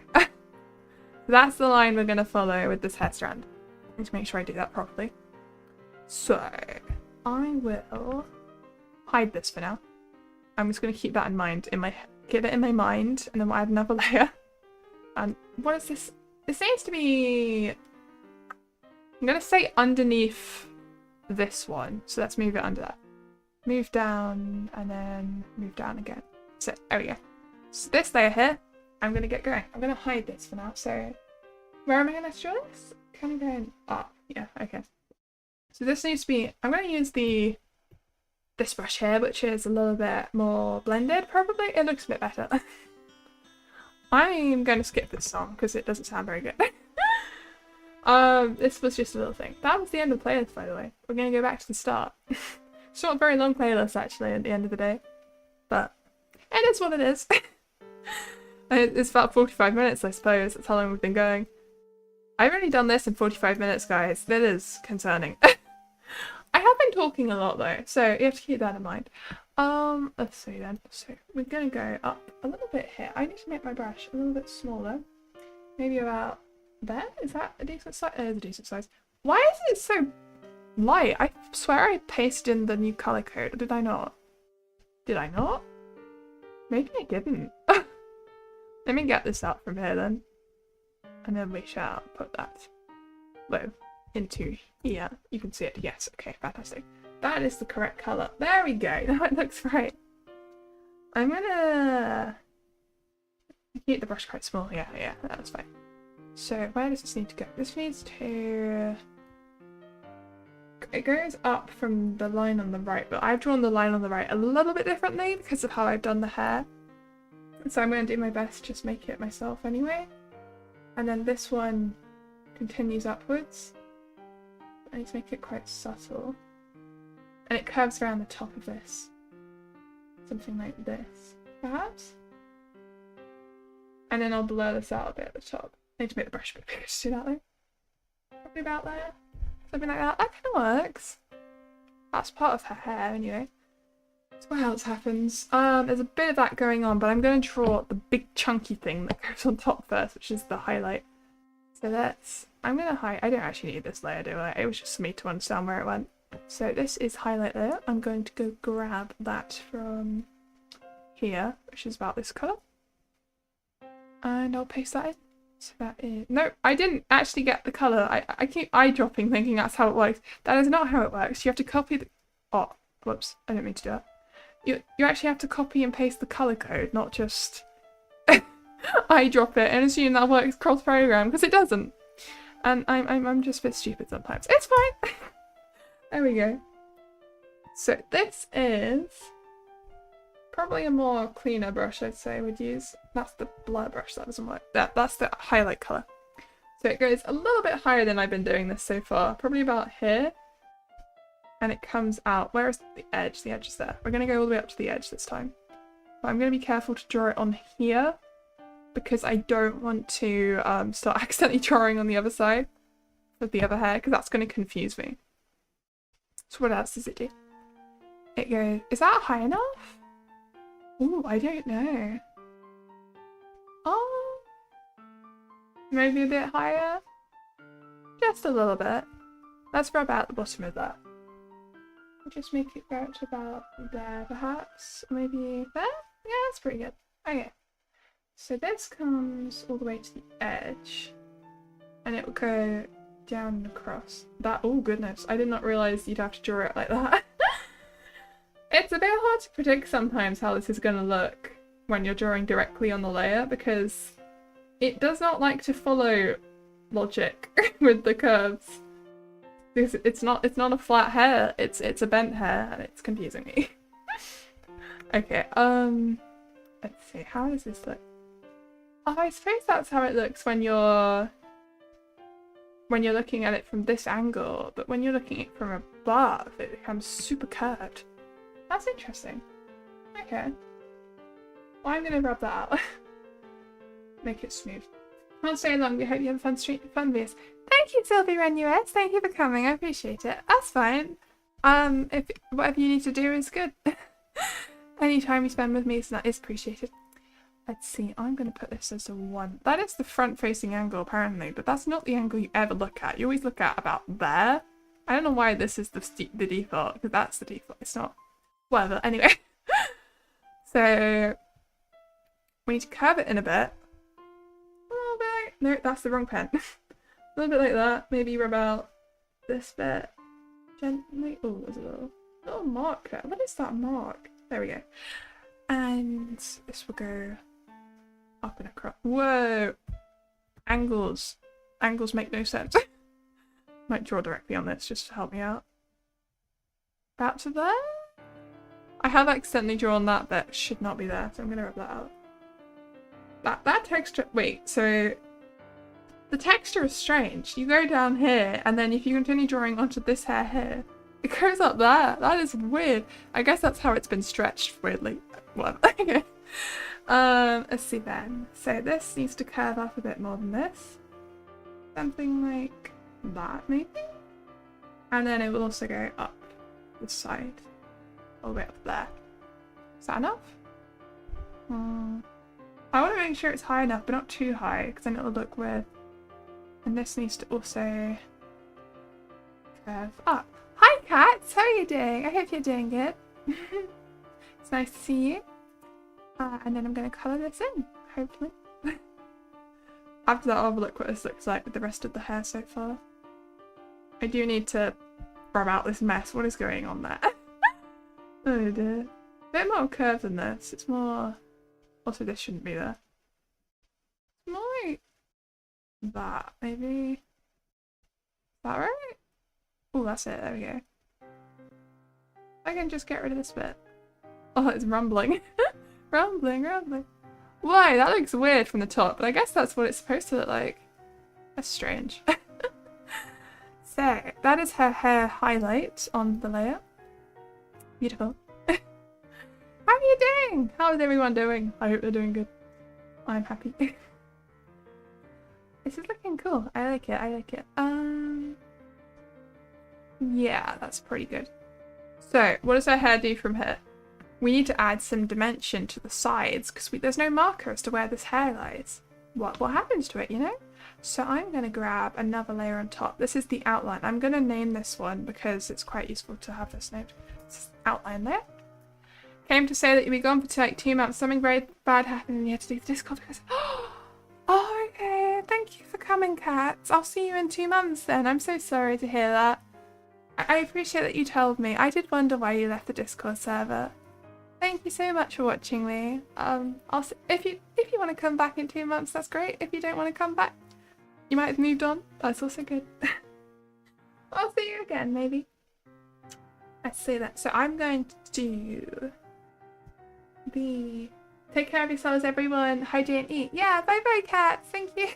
That's the line we're going to follow with this hair strand. I need to make sure I do that properly. So, I will hide this for now. I'm just going to keep that in mind, keep it in my mind, and then we'll add another layer. And what is this? This needs to be, I'm going to say underneath this one. So let's move it under that. Move down, and then move down again. So, there we go. So this layer here, I'm going to get going. I'm going to hide this for now. So, where am I going to draw this? Kind of going up. Yeah, okay. So this needs to be, I'm going to use this brush here, which is a little bit more blended, probably. It looks a bit better. I'm going to skip this song because it doesn't sound very good. This was just a little thing. That was the end of the playlist, by the way. We're going to go back to the start. It's not a very long playlist, actually, at the end of the day. But it is what it is. It's about 45 minutes, I suppose. That's how long we've been going. I've only done this in 45 minutes, guys. That is concerning. I have been talking a lot, though, so you have to keep that in mind. Let's see then. So we're going to go up a little bit here. I need to make my brush a little bit smaller. Maybe about there? Is that a decent size? It is a decent size. Why is it so light? I swear I pasted in the new color code. Did I not? Did I not? Maybe I didn't. Let me get this out from here then. And then we shall put that into here. You can see it. Yes. Okay. Fantastic. That is the correct color. There we go. Now it looks right. I'm gonna keep the brush quite small. Yeah. That's fine. So where does this need to go? This needs to... It goes up from the line on the right, but I've drawn the line on the right a little bit differently because of how I've done the hair. So I'm going to do my best to just make it myself anyway. And then this one continues upwards. I need to make it quite subtle. And it curves around the top of this. Something like this, perhaps? And then I'll blur this out a bit at the top. I need to make the brush a bit bigger to do that though. Probably about there. Something like that. That kind of works. That's part of her hair anyway. So what else happens? There's a bit of that going on, but I'm going to draw the big chunky thing that goes on top first, which is the highlight. So that's... I'm going to hide... I don't actually need this layer, do I? It was just for me to understand where it went. So this is highlight layer. I'm going to go grab that from here, which is about this colour. And I'll paste that in. So that is... No, I didn't actually get the colour. I keep eye dropping thinking that's how it works. That is not how it works. You have to copy the... Oh, whoops. I didn't mean to do that. You actually have to copy and paste the colour code, not just eye drop it and assume that works cross program, because it doesn't. And I'm just a bit stupid sometimes. It's fine. There we go. So this is probably a more cleaner brush, I'd say I would use. That's the blur brush, that doesn't work. That's the highlight colour. So it goes a little bit higher than I've been doing this so far, probably about here. And it comes out. Where is the edge? The edge is there. We're going to go all the way up to the edge this time. But I'm going to be careful to draw it on here because I don't want to start accidentally drawing on the other side of the other hair because that's going to confuse me. So what else does it do? It goes... Is that high enough? Ooh, I don't know. Oh, maybe a bit higher? Just a little bit. Let's rub out the bottom of that. Just make it go up to about there, perhaps. Maybe there? Yeah, that's pretty good. Okay. So this comes all the way to the edge. And it will go down and across. That, oh goodness, I did not realise you'd have to draw it like that. It's a bit hard to predict sometimes how this is going to look when you're drawing directly on the layer, because it does not like to follow logic with the curves. Because it's not a flat hair, it's a bent hair, and it's confusing me. Okay, let's see, how does this look? Oh, I suppose that's how it looks when you're looking at it from this angle, but when you're looking at it from above, it becomes super curved. That's interesting. Okay. Well, I'm gonna rub that out. Make it smooth. Not stay long, we hope you have a fun Vieus. Thank you, Sylvie Renuez. Thank you for coming. I appreciate it. That's fine. If whatever you need to do is good. Any time you spend with me is appreciated. Let's see. I'm going to put this as a 1. That is the front-facing angle, apparently, but that's not the angle you ever look at. You always look at about there. I don't know why this is the default, because that's the default. It's not. Whatever. Anyway. So we need to curve it in a bit. No, that's the wrong pen. A little bit like that. Maybe rub out this bit gently. Oh, there's a little mark there. What is that mark? There we go. And this will go up and across. Whoa! Angles. Angles make no sense. Might draw directly on this just to help me out. About to there? I have accidentally drawn that bit. Should not be there, so I'm going to rub that out. That texture... Wait, so... The texture is strange. You go down here, and then if you continue drawing onto this hair here, it goes up there. That is weird. I guess that's how it's been stretched weirdly. Whatever. Okay. Let's see then. So this needs to curve up a bit more than this. Something like that, maybe? And then it will also go up this side. All the way up there. Is that enough? I want to make sure it's high enough, but not too high, because then it'll look weird. And this needs to also curve up. Hi cats, how are you doing? I hope you're doing good. It's nice to see you. And then I'm going to colour this in, hopefully. After that, I'll have a look what this looks like with the rest of the hair so far. I do need to rub out this mess. What is going on there? Oh dear. A bit more curve than this. It's more... Also, this shouldn't be there. It's more like that, maybe. Is that right? Oh, that's it. There we go. I can just get rid of this bit. Oh, it's rumbling. Rumbling. Why? That looks weird from the top, but I guess that's what it's supposed to look like. That's strange. So, that is her hair highlight on the layer. Beautiful. How are you doing? How is everyone doing? I hope they're doing good. I'm happy. This is looking cool. I like it. I like it. Yeah, that's pretty good. So, what does our hair do from here? We need to add some dimension to the sides because there's no marker as to where this hair lies. What happens to it, you know? So I'm going to grab another layer on top. This is the outline. I'm going to name this one because it's quite useful to have this named. This is the outline there. Came to say that you'll be gone for like 2 months. Something very bad happened and you had to do the Discord because... Oh, okay. Thank you for coming, cats. I'll see you in 2 months then. I'm so sorry to hear that. I appreciate that you told me. I did wonder why you left the Discord server. Thank you so much for watching me. If you want to come back in 2 months, that's great. If you don't want to come back, you might have moved on. That's also good. I'll see you again, maybe. Let's see that. So I'm going to do the... Take care of yourselves, everyone. Hydrate and eat. Yeah, bye-bye, cats. Thank you.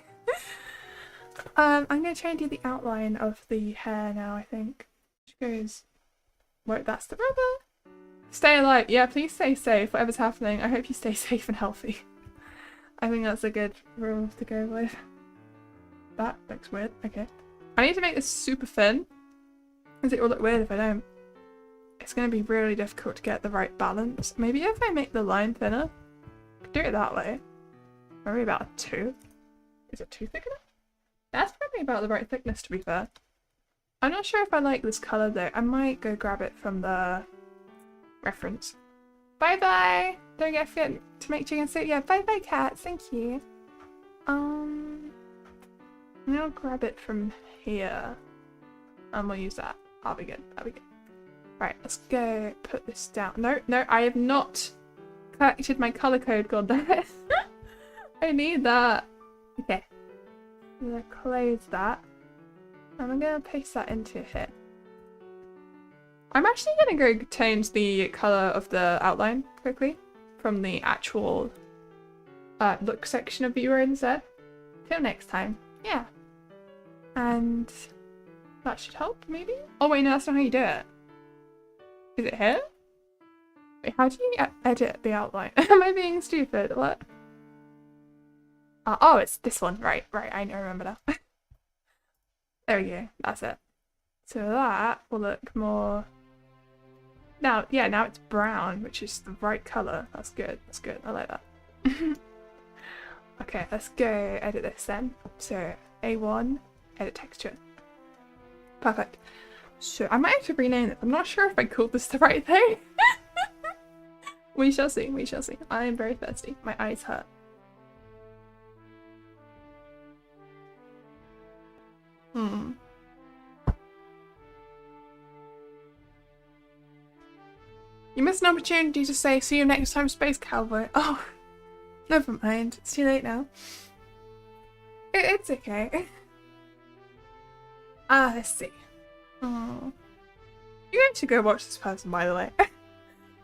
I'm going to try and do the outline of the hair now, I think. Which goes... Wait, that's the rubber. Stay alive. Yeah, please stay safe. Whatever's happening, I hope you stay safe and healthy. I think that's a good rule to go with. That looks weird. Okay. I need to make this super thin, because it will look weird if I don't. It's going to be really difficult to get the right balance. Maybe if I make the line thinner, I could do it that way. Maybe about a 2. Is it 2 thick enough? That's probably about the right thickness, to be fair. I'm not sure if I like this colour though. I might go grab it from the reference. Bye bye! Don't forget to make chicken soup. Yeah, bye bye cats, thank you. I'm gonna grab it from here. And we'll use that. I'll be good. I'll be good. Right, let's go put this down. No, I have not collected my colour code, god damn it. I need that. Okay. I'm gonna close that. And I'm gonna paste that into here. I'm actually gonna go change the colour of the outline quickly from the actual look section of VRoid instead. Till next time. Yeah. And that should help, maybe? Oh wait, no, that's not how you do it. Is it here? Wait, how do you edit the outline? Am I being stupid? What? Oh, it's this one. Right, I remember now. There we go, that's it. So that will look more... Now, yeah, now it's brown, which is the right colour. That's good, I like that. Okay, let's go edit this then. So, A1, edit texture. Perfect. So, I might have to rename it. I'm not sure if I called this the right thing. We shall see, we shall see. I am very thirsty. My eyes hurt. You missed an opportunity to say, see you next time, Space Cowboy. Oh, never mind. It's too late now. It's okay. Let's see. Oh. You guys should go watch this person, by the way.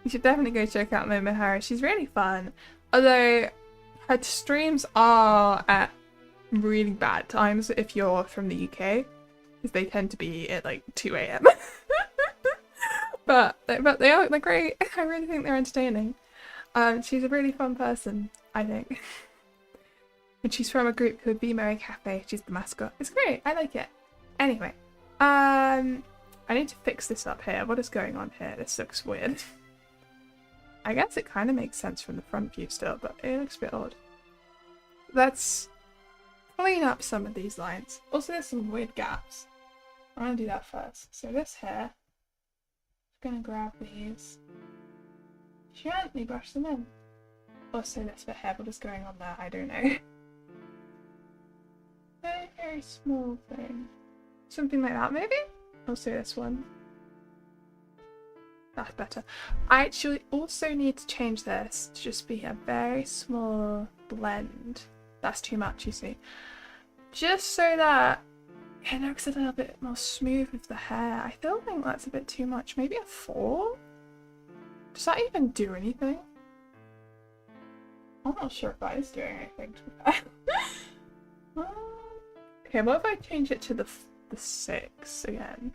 You should definitely go check out Momo Haru. She's really fun. Although, her streams are at really bad times if you're from the UK. Because they tend to be at like 2 AM. But they're great. I really think they're entertaining. She's a really fun person, I think. And she's from a group called Be Merry Cafe. She's the mascot. It's great. I like it. Anyway, I need to fix this up here. What is going on here? This looks weird. I guess it kind of makes sense from the front view still, but it looks a bit odd. Let's clean up some of these lines. Also, there's some weird gaps. I'm gonna do that first. So this here. Gonna grab these. Gently brush them in. Also, this bit here, what is going on there? I don't know. Very small thing. Something like that, maybe? Also, this one. That's better. I actually also need to change this to just be a very small blend. That's too much, you see. Just so that it looks a little bit more smooth with the hair. I still think that's a bit too much. Maybe a 4? Does that even do anything? I'm not sure if that is doing anything to that. Okay, what if I change it to the 6 again?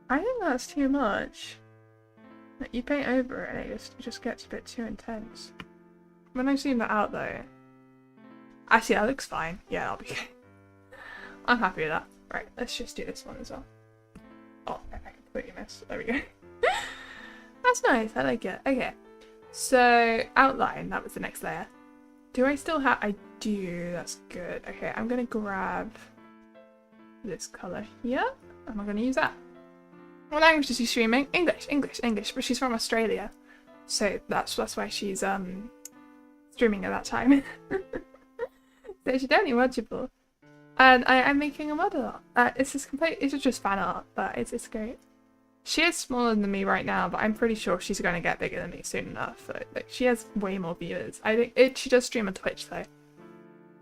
I think that's too much. You paint over it and it just gets a bit too intense. When I zoom that out though, actually that looks fine. Yeah, that'll be good. I'm happy with that. Right, let's just do this one as well. Oh, I completely missed. There we go. That's nice, I like it. Okay, so outline, that was the next layer. Do I still have, I do, that's good. Okay, I'm gonna grab this colour here, and I'm gonna use that. What language is she streaming? English, but she's from Australia. So that's why she's streaming at that time. So she's definitely watchable. And I'm making a model. It's just fan art, but it's great. She is smaller than me right now, but I'm pretty sure she's going to get bigger than me soon enough. Like she has way more viewers. I think she does stream on Twitch though,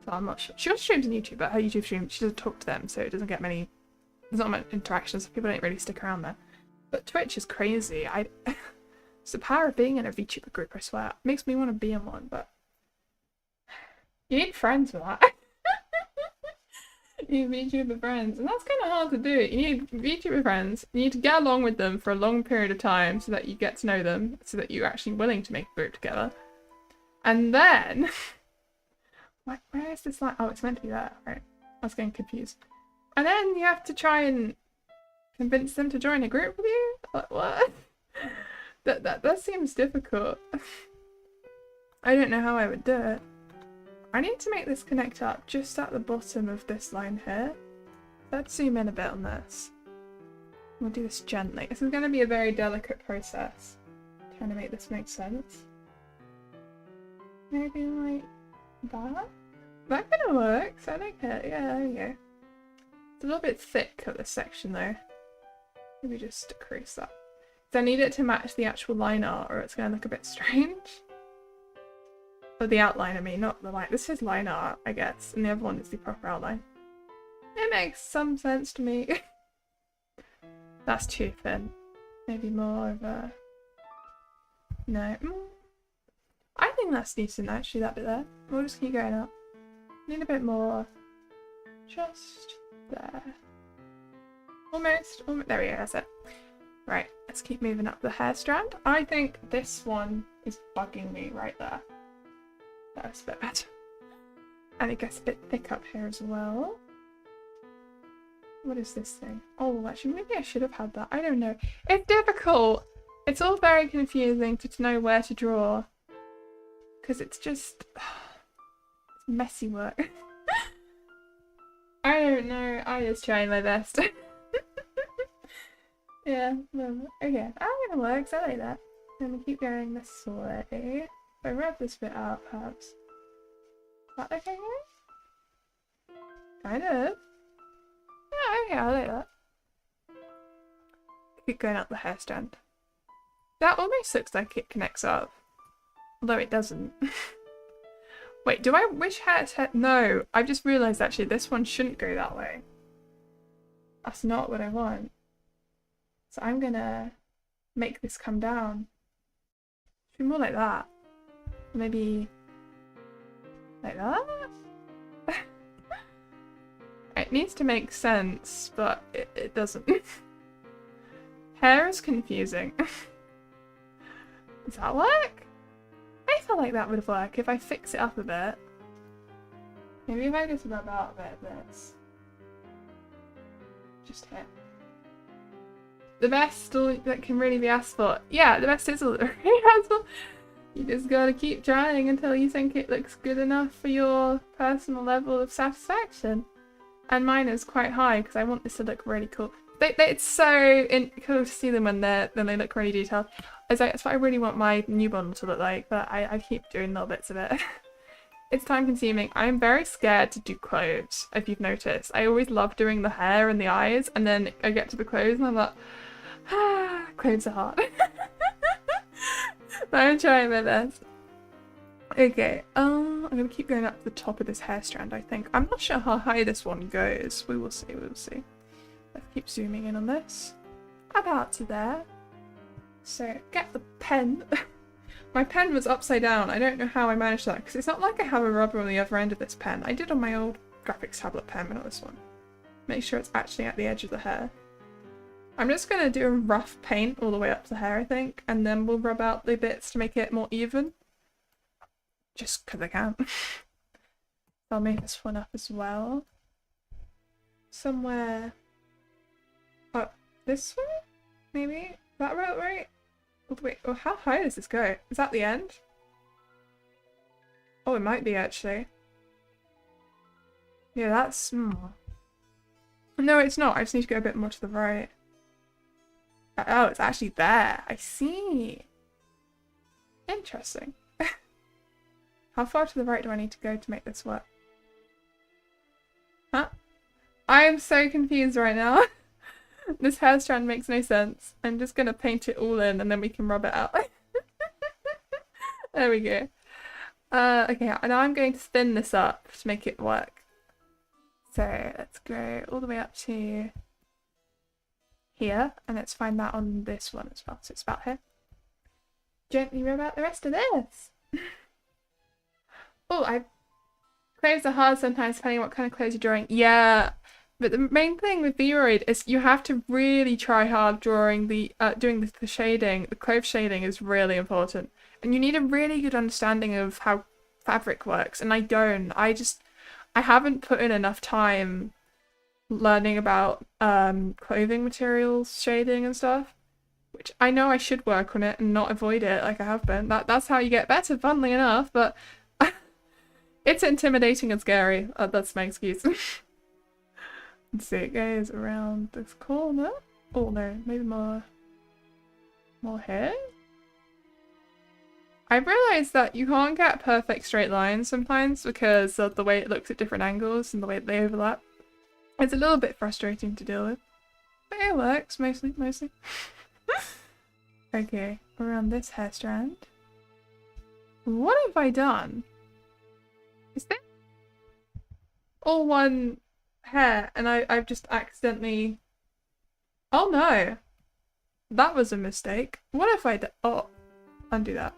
so I'm not sure. She also streams on YouTube, but her YouTube stream she doesn't talk to them, so it doesn't get many. There's not much interaction, so people don't really stick around there. But Twitch is crazy. It's the power of being in a VTuber group. I swear, it makes me want to be in one, but you need friends for that. You need VTuber friends, and that's kind of hard to do. You need VTuber friends, you need to get along with them for a long period of time so that you get to know them, so that you're actually willing to make a group together. And then... where is this line? Oh, it's meant to be there, right? I was getting confused. And then you have to try and convince them to join a group with you? Like, what? That seems difficult. I don't know how I would do it. I need to make this connect up just at the bottom of this line here. Let's zoom in a bit on this. We'll do this gently. This is going to be a very delicate process. Trying to make this make sense. Maybe like that? That kind of works. I like it. Yeah, there we go. It's a little bit thick at this section though. Maybe just decrease that. So I need it to match the actual line art or it's going to look a bit strange. Or the outline, I mean, not the line. This is line art, I guess, and the other one is the proper outline. It makes some sense to me. That's too thin. Maybe more of a... No. I think that's decent, actually, that bit there. We'll just keep going up. Need a bit more. Just there. Almost. There we go, that's it. Right, let's keep moving up the hair strand. I think this one is bugging me right there. That's a bit better. And it gets a bit thick up here as well. What is this thing? Oh, actually, maybe I should have had that. I don't know. It's difficult. It's all very confusing to know where to draw. Because it's just... it's messy work. I don't know. I'm just trying my best. Yeah. Okay. I'm gonna work. I like that. I'm gonna keep going this way. If I rub this bit out, perhaps. Is that okay? Kind of. Yeah, okay, I like that. Keep going up the hair strand. That almost looks like it connects up. Although it doesn't. Wait, do I wish hair's head? No, I've just realised actually this one shouldn't go that way. That's not what I want. So I'm gonna make this come down. Should be more like that. Maybe like that? It needs to make sense, but it doesn't. Hair is confusing. Does that work? I feel like that would work if I fix it up a bit. Maybe if I just rub out a bit of this. Just here. The best that can really be asked for. Yeah, the best is all that really asked for. You just gotta keep trying until you think it looks good enough for your personal level of satisfaction. And mine is quite high because I want this to look really cool. It's so cool to see them when they look really detailed. That's what I really want my new bundle to look like, but I keep doing little bits of it. It's time consuming. I'm very scared to do clothes, if you've noticed. I always love doing the hair and the eyes, and then I get to the clothes and I'm like, ah, clothes are hard. But I'm trying my best. Okay, I'm gonna keep going up to the top of this hair strand, I think. I'm not sure how high this one goes. We will see, we will see. Let's keep zooming in on this. About to there. So, get the pen. My pen was upside down. I don't know how I managed that, because it's not like I have a rubber on the other end of this pen. I did on my old graphics tablet pen, but not this one. Make sure it's actually at the edge of the hair. I'm just going to do a rough paint all the way up the hair, I think, and then we'll rub out the bits to make it more even. Just because I can. I'll move this one up as well. Somewhere up this way? Maybe? Is that right? Oh, wait, oh, how high does this go? Is that the end? Oh, it might be actually. Yeah, that's... No, it's not. I just need to go a bit more to the right. Oh, it's actually there. I see. Interesting. How far to the right do I need to go to make this work? Huh? I am so confused right now. This hair strand makes no sense. I'm just gonna paint it all in and then we can rub it out. There we go. Okay, now I'm going to thin this up to make it work. So let's go all the way up to here, and let's find that on this one as well. So it's about here. Gently rub out the rest of this. Oh, clothes are hard sometimes depending on what kind of clothes you're drawing. Yeah, but the main thing with VRoid is you have to really try hard drawing doing the shading. The clothes shading is really important, and you need a really good understanding of how fabric works. And I don't. I haven't put in enough time learning about clothing materials, shading and stuff, which I know I should work on it and not avoid it like I have been. That's how you get better, funnily enough, but it's intimidating and scary. That's my excuse. Let's see, it goes around this corner. Oh no, maybe more here? I've realised that you can't get perfect straight lines sometimes because of the way it looks at different angles and the way they overlap. It's a little bit frustrating to deal with, but it works mostly. Okay, around this hair strand. What have I done? Is this all one hair and I've just accidentally... Oh no! That was a mistake. What if I Oh, undo that.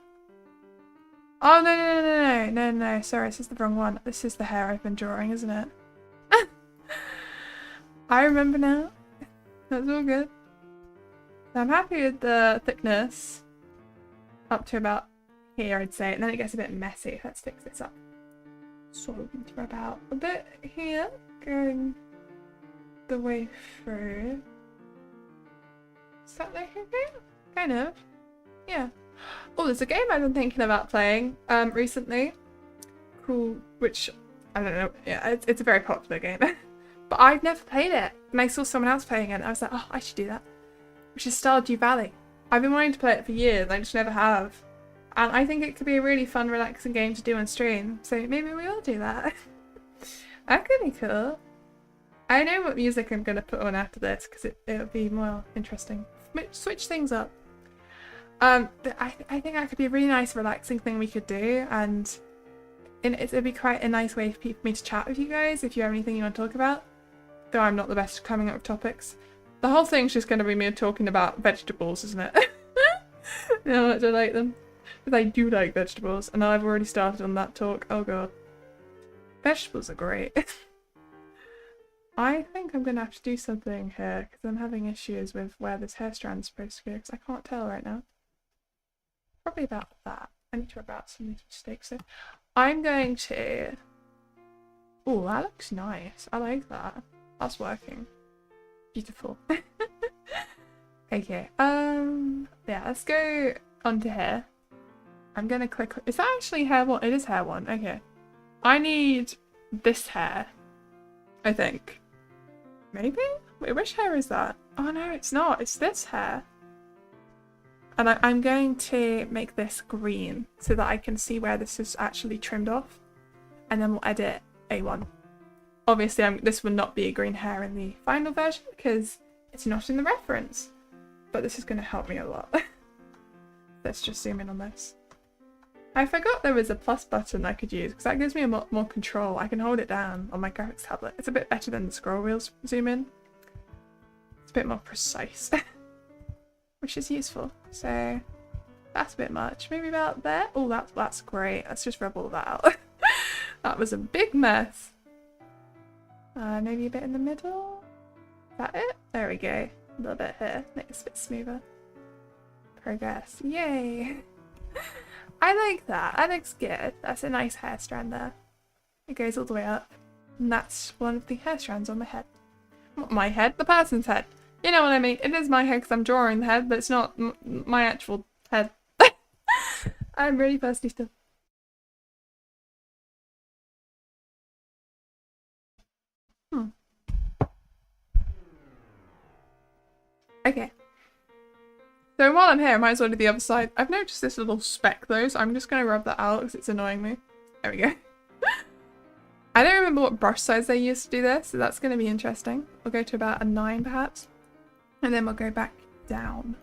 Oh no, sorry, this is the wrong one. This is the hair I've been drawing, isn't it? I remember now. That's all good. So I'm happy with the thickness up to about here, I'd say, and then it gets a bit messy. Let's fix this up. So we're going to rub out a bit here, going the way through. Is that like okay? Kind of. Yeah. Oh, there's a game I've been thinking about playing recently. Cool, which I don't know. Yeah, it's a very popular game. But I've never played it, and I saw someone else playing it, and I was like, oh, I should do that. Which is Stardew Valley. I've been wanting to play it for years, I just never have. And I think it could be a really fun, relaxing game to do on stream, so maybe we will do that. That could be cool. I know what music I'm going to put on after this, because it'll be more interesting. Switch things up. I think that could be a really nice, relaxing thing we could do, and it'd be quite a nice way for me to chat with you guys if you have anything you want to talk about. Though I'm not the best at coming up with topics. The whole thing's just going to be me talking about vegetables, isn't it? You know how much I like them. Because I do like vegetables, and I've already started on that talk. Oh god. Vegetables are great. I think I'm going to have to do something here, because I'm having issues with where this hair strand's supposed to go, because I can't tell right now. Probably about that. I need to rub out some of these mistakes. So I'm going to... Oh, that looks nice. I like that. That's working. Beautiful. Okay, yeah, let's go onto here. I'm gonna click. Is that actually hair one? It is hair one. Okay. I need this hair, I think. Maybe? Wait, which hair is that? Oh no, it's not. It's this hair. And I'm going to make this green so that I can see where this is actually trimmed off. And then we'll edit A1. Obviously, this will not be a green hair in the final version because it's not in the reference. But this is going to help me a lot. Let's just zoom in on this. I forgot there was a plus button I could use because that gives me a lot more control. I can hold it down on my graphics tablet. It's a bit better than the scroll wheels zoom in. It's a bit more precise. Which is useful. So that's a bit much. Maybe about there. Oh, that's great. Let's just rub all that out. That was a big mess. Maybe a bit in the middle. Is that it? There we go. A little bit here, make this a bit smoother. Progress. Yay! I like that. That looks good. That's a nice hair strand there. It goes all the way up. And that's one of the hair strands on my head. Not my head, the person's head. You know what I mean? It is my head because I'm drawing the head, but it's not my actual head. I'm really thirsty still. Okay. So while I'm here, I might as well do the other side. I've noticed this little speck though, so I'm just going to rub that out because it's annoying me. There we go. I don't remember what brush size they used to do this, so that's going to be interesting. We'll go to about a 9 perhaps. And then we'll go back down.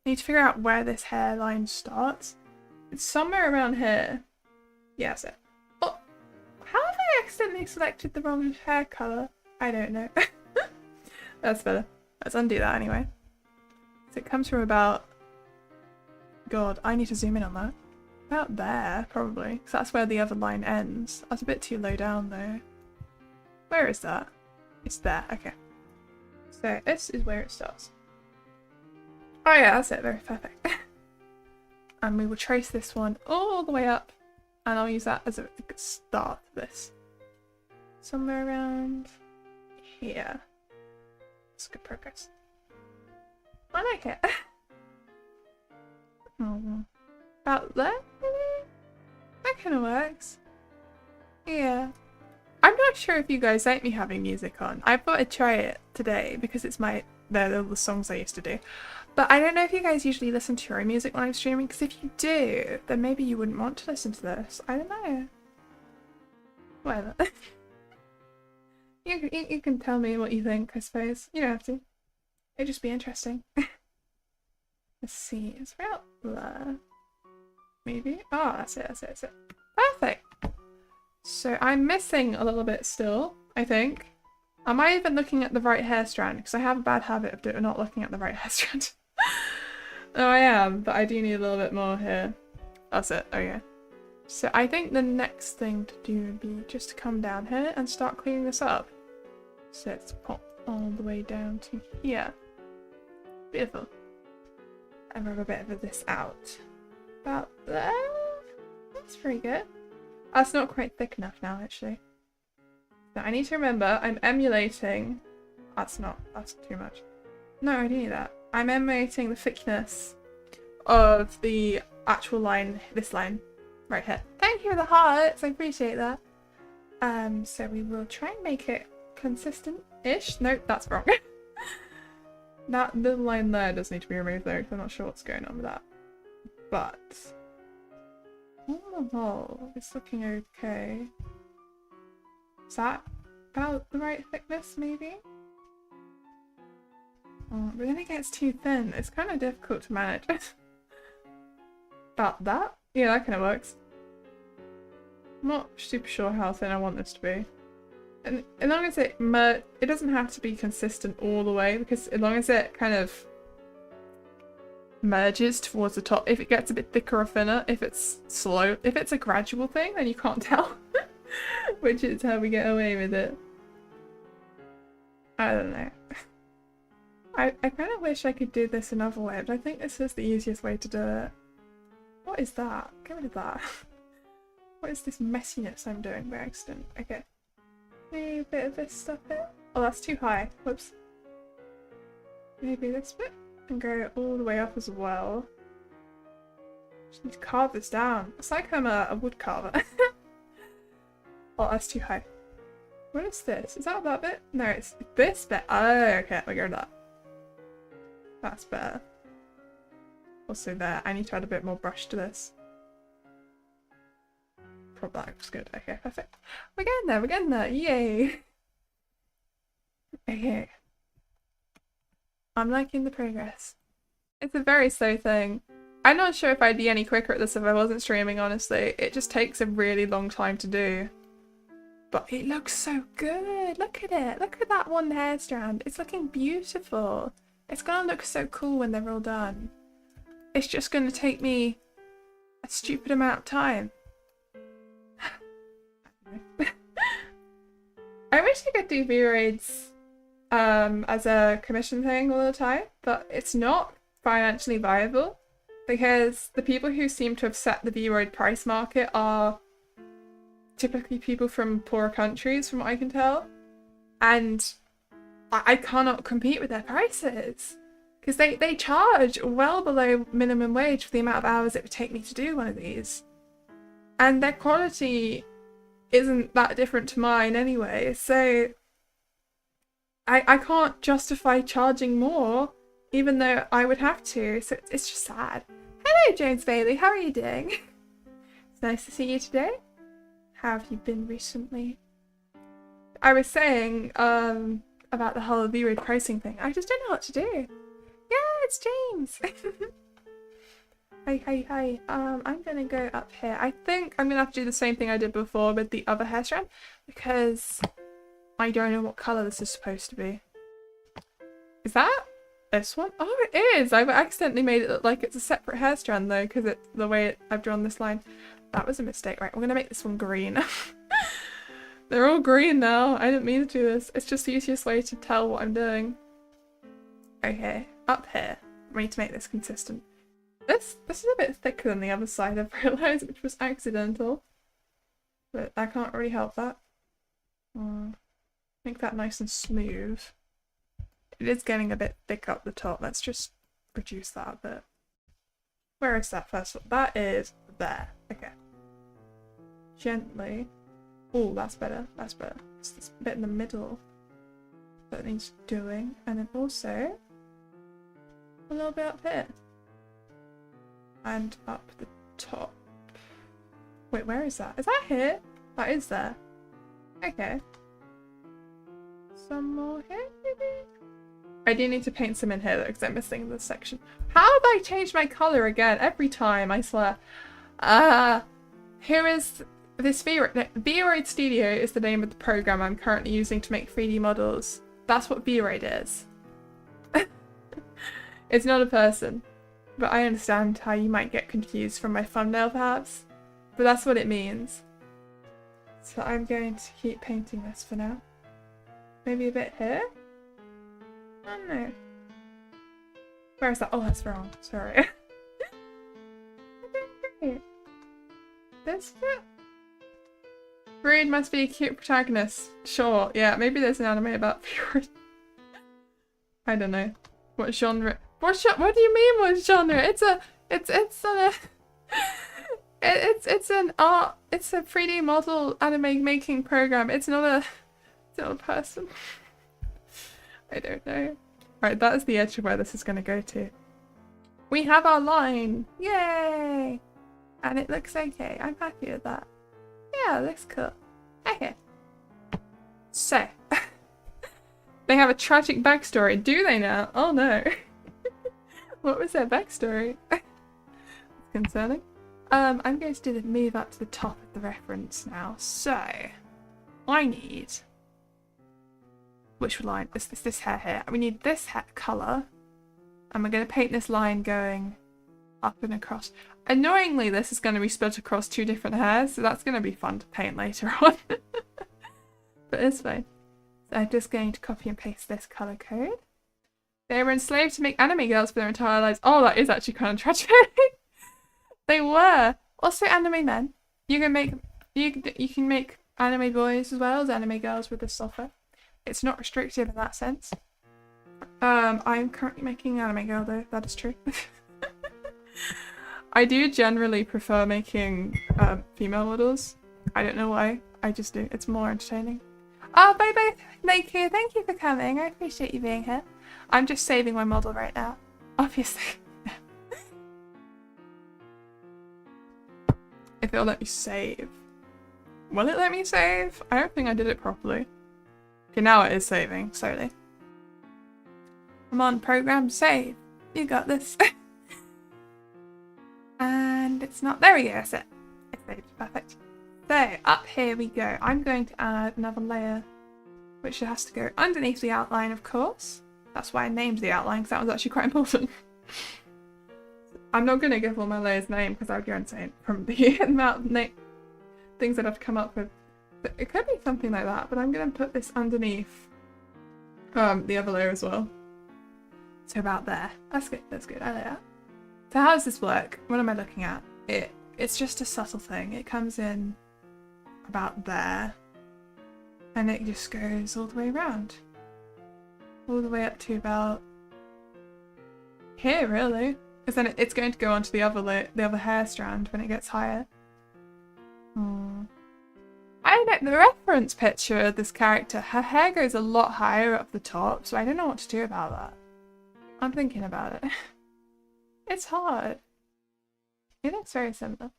I need to figure out where this hairline starts. It's somewhere around here. Yeah, that's it. Oh, how have I accidentally selected the wrong hair colour? I don't know. That's better. Let's undo that anyway. So it comes from about... God, I need to zoom in on that. About there, probably. Because that's where the other line ends. That's a bit too low down though. Where is that? It's there, okay. So this is where it starts. Oh yeah, that's it, very perfect. And we will trace this one all the way up. And I'll use that as a start to this. Somewhere around here. That's good progress. I like it. Oh, about there, maybe? That kind of works. Yeah. I'm not sure if you guys like me having music on. I thought I'd try it today because it's they're the songs I used to do. But I don't know if you guys usually listen to your own music when I'm streaming, because if you do, then maybe you wouldn't want to listen to this. I don't know. Whatever. You can tell me what you think, I suppose. You don't have to. It'd just be interesting. Let's see, it's about there. Maybe? Oh, that's it, that's it, that's it. Perfect! So I'm missing a little bit still, I think. Am I even looking at the right hair strand? Because I have a bad habit of not looking at the right hair strand. No, I am, but I do need a little bit more here. That's it, okay. So I think the next thing to do would be just to come down here and start cleaning this up. So let's pop all the way down to here. Beautiful. And rub a bit of this out. About there? That's pretty good. That's not quite thick enough now, actually. Now I need to remember I'm emulating... That's too much. No, I do need that. I'm emulating the thickness of the actual line, this line, right here. Thank you for the hearts, I appreciate that. So we will try and make it consistent-ish. Nope, that's wrong. That little line there does need to be removed though, because I'm not sure what's going on with that. But on the whole, it's looking okay. Is that about the right thickness, maybe? Oh, but then it gets too thin. It's kind of difficult to manage. About that? Yeah, that kind of works. I'm not super sure how thin I want this to be. And as long as it doesn't have to be consistent all the way, because as long as it kind of merges towards the top, if it gets a bit thicker or thinner, if it's slow, if it's a gradual thing, then you can't tell. Which is how we get away with it. I don't know. I kind of wish I could do this another way, but I think this is the easiest way to do it. What is that? Get rid of that. What is this messiness I'm doing by accident? Okay. Maybe a bit of this stuff here. Oh, that's too high. Whoops. Maybe this bit. And go all the way up as well. Just need to carve this down. It's like I'm a wood carver. Oh, that's too high. What is this? Is that bit? No, it's this bit. Oh, okay. We'll go with that. That's better. Also there, I need to add a bit more brush to this. Probably that looks good. Okay, perfect. We're getting there, yay! Okay. I'm liking the progress. It's a very slow thing. I'm not sure if I'd be any quicker at this if I wasn't streaming, honestly. It just takes a really long time to do. But it looks so good! Look at it! Look at that one hair strand! It's looking beautiful! It's gonna look so cool when they're all done. It's just gonna take me a stupid amount of time. I wish I could do VRoid's as a commission thing all the time, but it's not financially viable because the people who seem to have set the VRoid price market are typically people from poorer countries, from what I can tell, and I cannot compete with their prices because they charge well below minimum wage for the amount of hours it would take me to do one of these, and their quality isn't that different to mine anyway, so I can't justify charging more even though I would have to, so it's just sad. Hello James Bailey, how are you doing? It's nice to see you today. How have you been recently? I was saying about the whole VRoid pricing thing. I just don't know what to do. Yeah, it's James. Hi. I'm gonna go up here. I think I'm gonna have to do the same thing I did before with the other hair strand because I don't know what colour this is supposed to be. Is that this one? Oh, it is! I've accidentally made it look like it's a separate hair strand though because it's the way I've drawn this line. That was a mistake. Right, we're gonna make this one green. They're all green now. I didn't mean to do this. It's just the easiest way to tell what I'm doing. Okay, up here. We need to make this consistent. This is a bit thicker than the other side, I've realised, which was accidental. But I can't really help that. Make that nice and smooth. It is getting a bit thick up the top. Let's just reduce that a bit. Where is that first one? That is there. Okay. Gently. Oh, that's better. That's better. It's this bit in the middle that needs doing. And then also a little bit up here. And up the top. Wait, where is that? Is that here? That is there. Okay. Some more here, maybe? I do need to paint some in here though, because I'm missing this section. How have I changed my colour again? Every time, I swear. Here is this VRoid Studio is the name of the program I'm currently using to make 3D models. That's what VRoid is. It's not a person. But I understand how you might get confused from my thumbnail perhaps. But that's what it means. So I'm going to keep painting this for now. Maybe a bit here? I don't know. Where is that? Oh, that's wrong. Sorry. This bit? Brood must be a cute protagonist. Sure, yeah, maybe there's an anime about Brood. I don't know. What genre? What do you mean what genre? It's an art, it's a 3D model anime making program. It's not a person. I don't know. Alright, that is the edge of where this is going to go to. We have our line! Yay! And it looks okay. I'm happy with that. Yeah, it looks cool. Okay. So. They have a tragic backstory. Do they now? Oh no. What was their backstory? It's concerning. I'm going to do the move up to the top of the reference now. So, I need... Which line? This hair here. We need this hair colour. And we're going to paint this line going up and across. Annoyingly, this is going to be split across two different hairs, so that's going to be fun to paint later on. But it's fine. So I'm just going to copy and paste this colour code. They were enslaved to make anime girls for their entire lives. Oh, that is actually kind of tragic. They were. Also anime men. You can make anime boys as well as anime girls with this software. It's not restrictive in that sense. I'm currently making an anime girl though, that is true. I do generally prefer making female models. I don't know why, I just do. It's more entertaining. Oh, bye-bye, Naku, thank you for coming. I appreciate you being here. I'm just saving my model right now, obviously. If it'll let me save. Will it let me save? I don't think I did it properly. Okay, now it is saving, slowly. Come on, program, save. You got this. And it's not, there we go, that's it. It's saved, perfect. So, up here we go. I'm going to add another layer, which has to go underneath the outline, of course. That's why I named the outline, because that was actually quite important. I'm not going to give all my layers name, because I would go insane from the amount of things I'd have to come up with. But it could be something like that, but I'm going to put this underneath the other layer as well. So about there. That's good, that's good. I like that. So how does this work? What am I looking at? It's just a subtle thing. It comes in about there and it just goes all the way around. All the way up to about here, really. Because then it's going to go onto the other hair strand when it gets higher. I don't know, the reference picture of this character, her hair goes a lot higher up the top, so I don't know what to do about that. I'm thinking about it. It's hard. It looks very similar.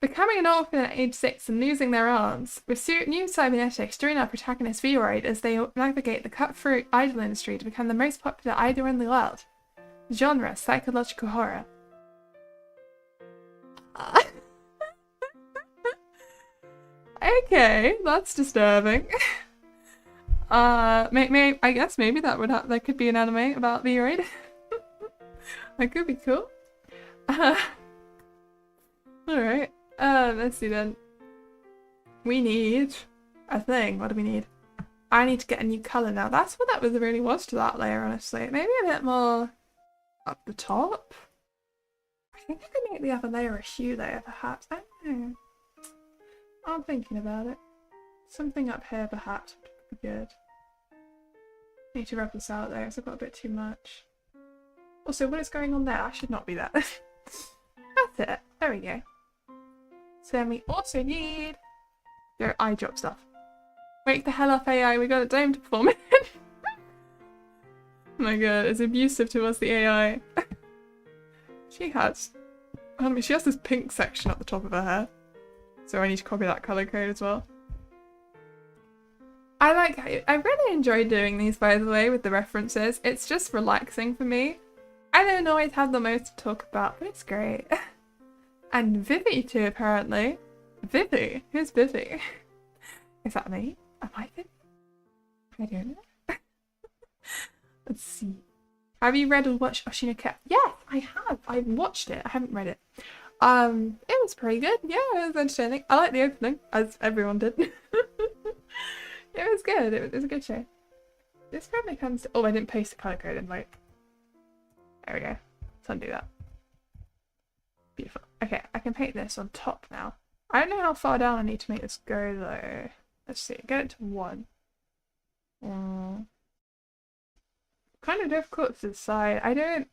Becoming an orphan at age 6 and losing their arms, with new cybernetics join our protagonist VRoid as they navigate the cutthroat idol industry to become the most popular idol in the world. Genre, psychological horror. Okay, that's disturbing. I guess maybe that could be an anime about VRoid. That could be cool. Alright. Let's see then. We need a thing. What do we need? I need to get a new colour now. That's what that really was to that layer, honestly. Maybe a bit more up the top. I think I could make the other layer a hue layer, perhaps. I don't know. I'm thinking about it. Something up here, perhaps, would be good. Need to rub this out there, because I've got a bit too much. Also, what is going on there? I should not be that. That's it. There we go. So then we also need your eye drop stuff. Wake the hell up, AI. We got a dome to perform in. Oh my god, it's abusive towards the AI. She has this pink section at the top of her hair. So I need to copy that colour code as well. I really enjoy doing these, by the way, with the references. It's just relaxing for me. I don't always have the most to talk about, but it's great. And Vivi too, apparently. Vivi? Who's Vivi? Is that me? Am I Vivi? I don't know. Let's see. Have you read or watched Oshinoko? Yes, I have. I've watched it. I haven't read it. It was pretty good. Yeah, it was entertaining. I liked the opening, as everyone did. It was good. It was a good show. This probably comes to... Oh, I didn't paste the colour code in, right? There we go. Let's undo that. Beautiful. Okay, I can paint this on top now. I don't know how far down I need to make this go, though. Let's see. Get it to 1. Kind of difficult to decide. I don't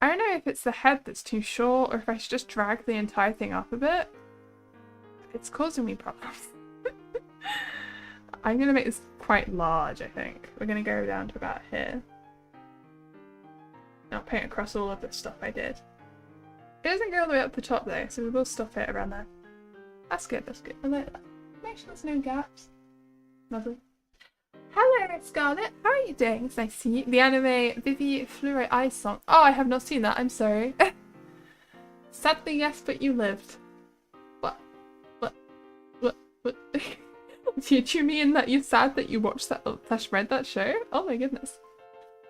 know if it's the head that's too short or if I should just drag the entire thing up a bit. It's causing me problems. I'm going to make this quite large, I think. We're going to go down to about here. I'll paint across all of the stuff I did. It doesn't go all the way up the top though, so we will stop it around there. That's good, that's good. I like that. Make sure there's no gaps. Lovely. Hello, Scarlett. How are you doing? It's nice to see you. The anime Vivi Fluorite Eyes song. Oh, I have not seen that. I'm sorry. Sadly, yes, but you lived. What? Do you mean that you're sad that you watched that / read that show? Oh my goodness.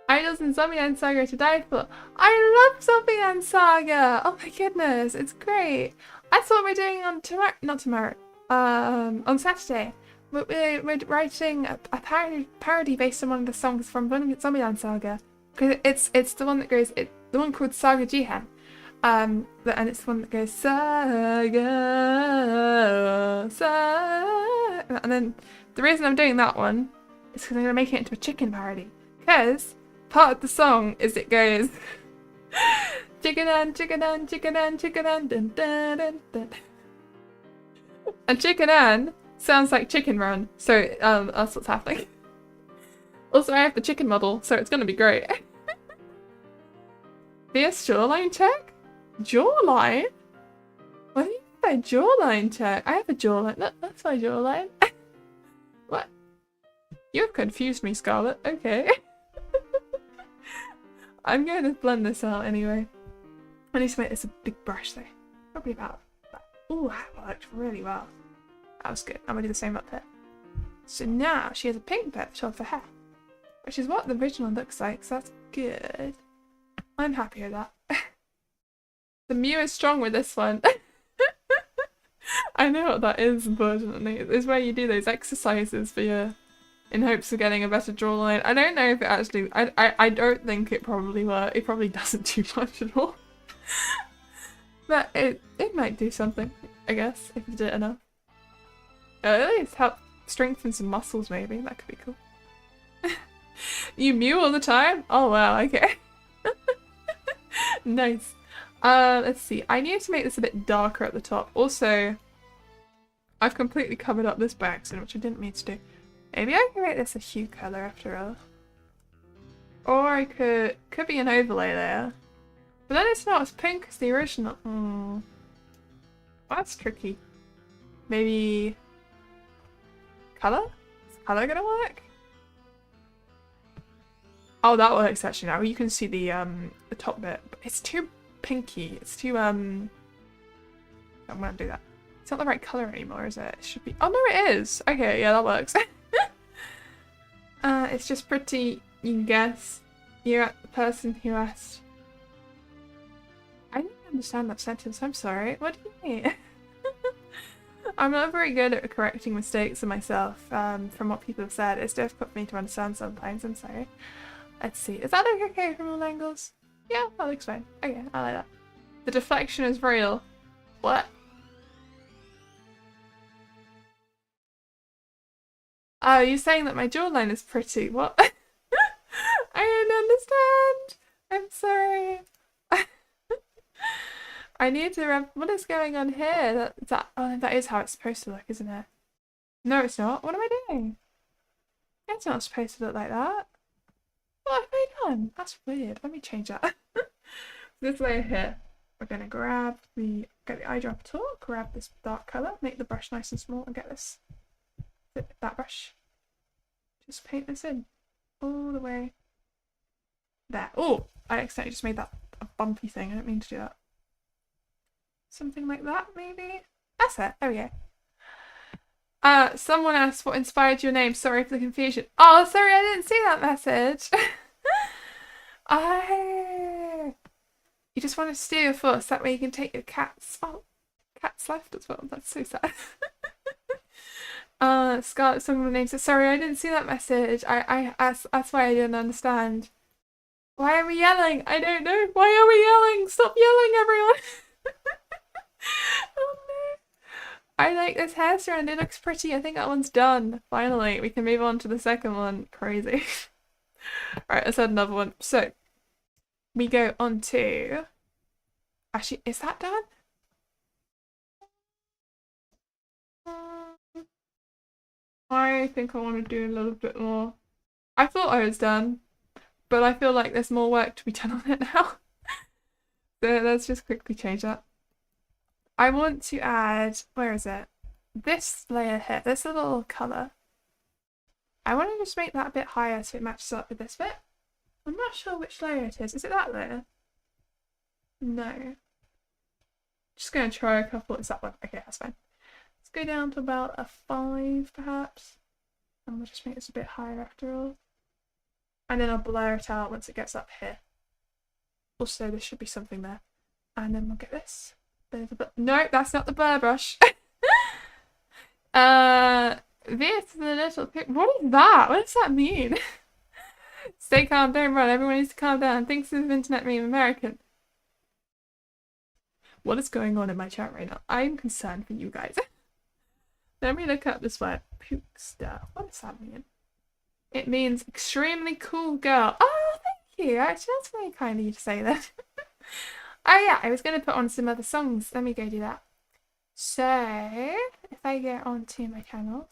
Idols in Zombieland Saga to die for. I love Zombieland Saga! Oh my goodness, it's great. That's what we're doing on on Saturday. We're writing a parody based on one of the songs from Zombieland Saga. Because it's the one that goes, the one called Saga Jihan. And it's the one that goes Saga, Saga. And then the reason I'm doing that one is because I'm going to make it into a chicken parody. Because part of the song is it goes chicken and chicken and chicken and chicken and dun, dun, dun, dun. And chicken and sounds like chicken run, so that's what's happening. Also, I have the chicken model, so it's gonna be great. Vieus jawline check? Jawline? What do you mean by jawline check? I have a jawline. That's my jawline. What? You've confused me, Scarlett. Okay. I'm going to blend this out anyway. I need to make this a big brush though. Probably about that. Ooh, that worked really well. That was good. I'm going to do the same up there. So now she has a pink bit at the top of her hair. Which is what the original looks like, so that's good. I'm happy with that. The Mew is strong with this one. I know what that is, unfortunately. It's where you do those exercises for your in hopes of getting a better jawline. I don't know if it actually, I don't think it probably works. It probably doesn't do much at all. But it might do something, I guess, if you did it enough. At least help strengthen some muscles maybe, that could be cool. You mew all the time? Oh wow, okay. Nice. Let's see, I need to make this a bit darker at the top. Also, I've completely covered up this by accident, which I didn't mean to do. Maybe I can make this a hue color after all. Or I could be an overlay layer. But then it's not as pink as the original. That's tricky. Maybe color? Is color gonna work? Oh, that works actually now. You can see the top bit. But it's too pinky. It's too I'm gonna do that. It's not the right color anymore, is it? It should be. Oh no, it is. Okay, yeah, that works. It's just pretty. You can guess. You're the person who asked. I didn't understand that sentence. I'm sorry. What do you mean? I'm not very good at correcting mistakes in myself. From what people have said, it's difficult for me to understand sometimes. I'm sorry. Let's see. Is that look okay from all angles? Yeah, that looks fine. Okay, I like that. The deflection is real. What? Oh, you're saying that my jawline is pretty. What? I don't understand. I'm sorry. I need to what is going on here? That is how it's supposed to look, isn't it? No, it's not. What am I doing? It's not supposed to look like that. What have I done? That's weird. Let me change that. This layer here. We're gonna get the eyedropper tool, grab this dark colour, make the brush nice and small, and get this that brush. Just paint this in all the way there. Oh, I accidentally just made that a bumpy thing. I didn't mean to do that. Something like that, maybe? That's it. There we go. Someone asked what inspired your name. Sorry for the confusion. Oh, sorry, I didn't see that message. You just want to steal your fuss. That way you can take your cats. Oh, cats left as well. That's so sad. Scarlett, someone named said, sorry, I didn't see that message. That's why I didn't understand. Why are we yelling? I don't know. Why are we yelling? Stop yelling, everyone. Oh no. I like this hair strand. It looks pretty. I think that one's done. Finally, we can move on to the second one. Crazy. Alright, let's add another one. So, we go on to... Actually, is that done? I think I want to do a little bit more. I thought I was done, but I feel like there's more work to be done on it now. So let's just quickly change that. I want to add, where is it? This layer here, this little colour. I want to just make that a bit higher so it matches up with this bit. I'm not sure which layer it is. Is it that layer? No. Just going to try a couple. It's that one. Okay, that's fine. Let's go down to about a 5 perhaps. And we'll just make this a bit higher after all. And then I'll blur it out once it gets up here. Also, there should be something there. And then we'll get this. No, that's not the blur brush. This is the little pic. What is that? What does that mean? Stay calm, don't run. Everyone needs to calm down. Thinks this is internet meme American. What is going on in my chat right now? I'm concerned for you guys. Let me look up this word. Pookster. What does that mean? It means extremely cool girl. Oh, thank you. Actually, that's very kind of you to say that. Oh yeah, I was going to put on some other songs. Let me go do that. So, if I get onto my channel,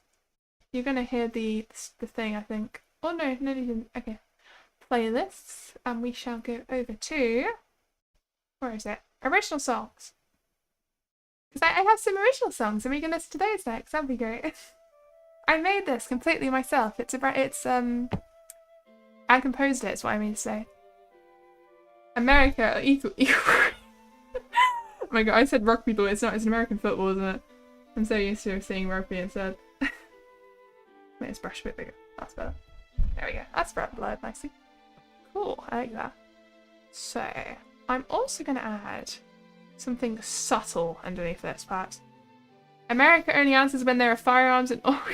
you're going to hear the thing, I think. Oh no, you didn't. Okay. Playlists. And we shall go over to... Where is it? Original songs. Because I have some original songs and we can listen to those next. That'd be great. I made this completely myself. I composed it, is what I mean to say. America equal. Oh my god, I said rugby ball. It's not. It's an American football, isn't it? I'm so used to seeing rugby instead. Make this brush a bit bigger. That's better. There we go. That's blurred nicely. Cool. I like that. So I'm also going to add something subtle underneath this part. America only answers when there are firearms and... Oh,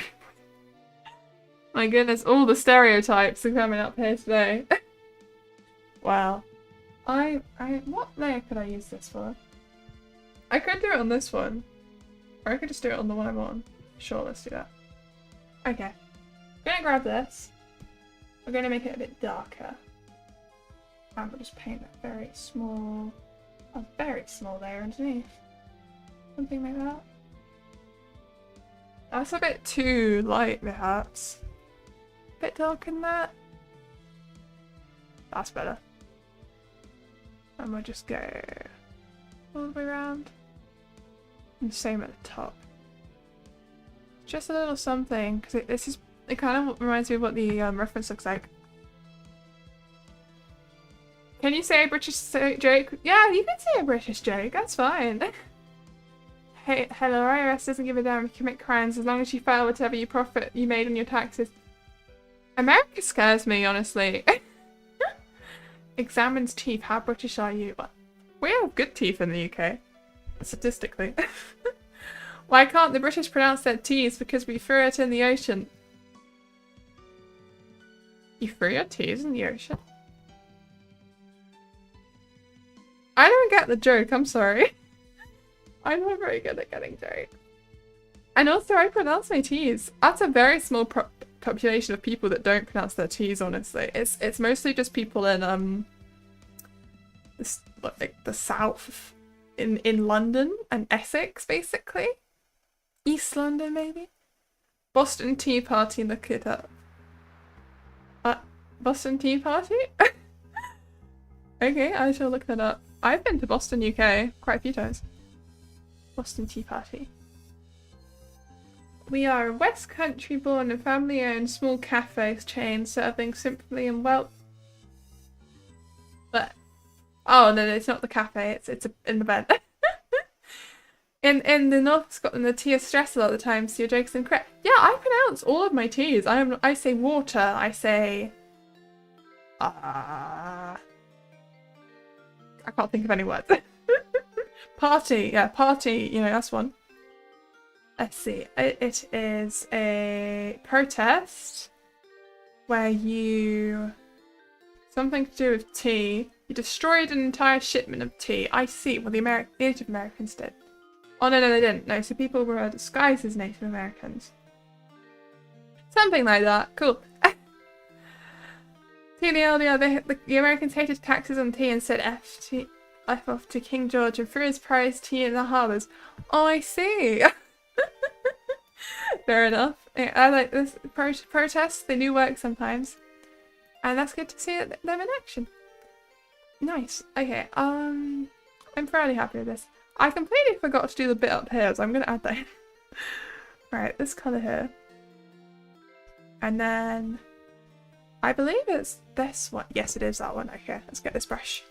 My goodness, all the stereotypes are coming up here today. Wow. What layer could I use this for? I could do it on this one. Or I could just do it on the one I'm on. Sure, let's do that. Okay. I'm gonna grab this. We're gonna make it a bit darker. And we'll just paint a very small layer underneath. Something like that. That's a bit too light, perhaps. A bit darker than that. That's better. And we'll just go all the way around. And the same at the top. Just a little something, because it kind of reminds me of what the reference looks like. Can you say a British joke? Yeah, you can say a British joke, that's fine. Hey, hello, IRS doesn't give a damn if you commit crimes as long as you file whatever you profit you made on your taxes. America scares me, honestly. Examines teeth. How British are you? Well, we have good teeth in the UK. Statistically. Why can't the British pronounce their T's? Because we threw it in the ocean. You threw your T's in the ocean? I don't get the joke, I'm sorry. I'm not very good at getting jokes. And also, I pronounce my T's. That's a very small population of people that don't pronounce their T's, honestly. It's mostly just people in the south, in London and Essex, basically. East London, maybe? Boston Tea Party, look it up. Boston Tea Party? Okay, I shall look that up. I've been to Boston, UK, quite a few times. Boston Tea Party. We are a West Country born and family owned small cafe chain serving simply and well. But oh no, it's not the cafe, it's an event. in the North of Scotland the T is stressed a lot of the time, so your joke's incorrect. Yeah, I pronounce all of my T's. I say water, I say I can't think of any words. Party, yeah, party, you know, that's one. Let's see, it is a protest where you... something to do with tea. You destroyed an entire shipment of tea. I see, well the Native Americans did. Oh no, they didn't. No, so people were disguised as Native Americans. Something like that, cool. The Americans hated taxes on tea and said F off to King George and threw his prize tea in the harbours. Oh, I see. Fair enough. I like this protests. They do work sometimes. And that's good to see them in action. Nice. Okay, I'm fairly happy with this. I completely forgot to do the bit up here, so I'm going to add that in. Right, this colour here. And then... I believe it's this one. Yes, it is that one. Okay, let's get this brush.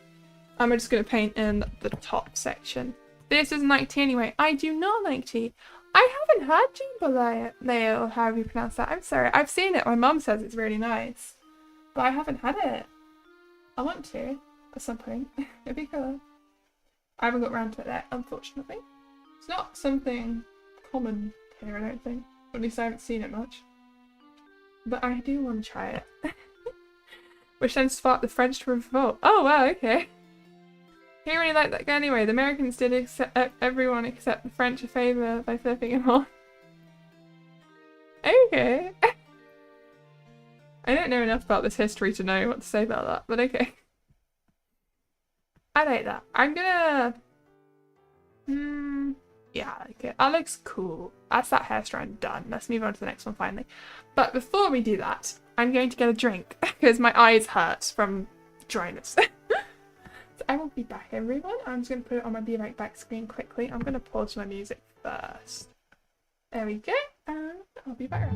I'm just going to paint in the top section. This is 90 anyway. I do not like tea. I haven't had jambalaya, or however you pronounce that. I'm sorry. I've seen it. My mum says it's really nice. But I haven't had it. I want to at some point. It'd be cool. I haven't got around to it yet, unfortunately. It's not something common here, I don't think. Or at least I haven't seen it much. But I do want to try it. Which then sparked the French revolt. Oh wow, okay. He really liked that guy anyway. The Americans did accept everyone except the French a favour by flipping him off. Okay. I don't know enough about this history to know what to say about that, but okay. I like that. I'm gonna... yeah, I like it. That looks cool. That's that hair strand done. Let's move on to the next one finally. But before we do that, I'm going to get a drink because my eyes hurt from dryness. So I will be back, everyone. I'm just going to put it on my Be Right Back screen quickly. I'm going to pause my music first. There we go. And I'll be back.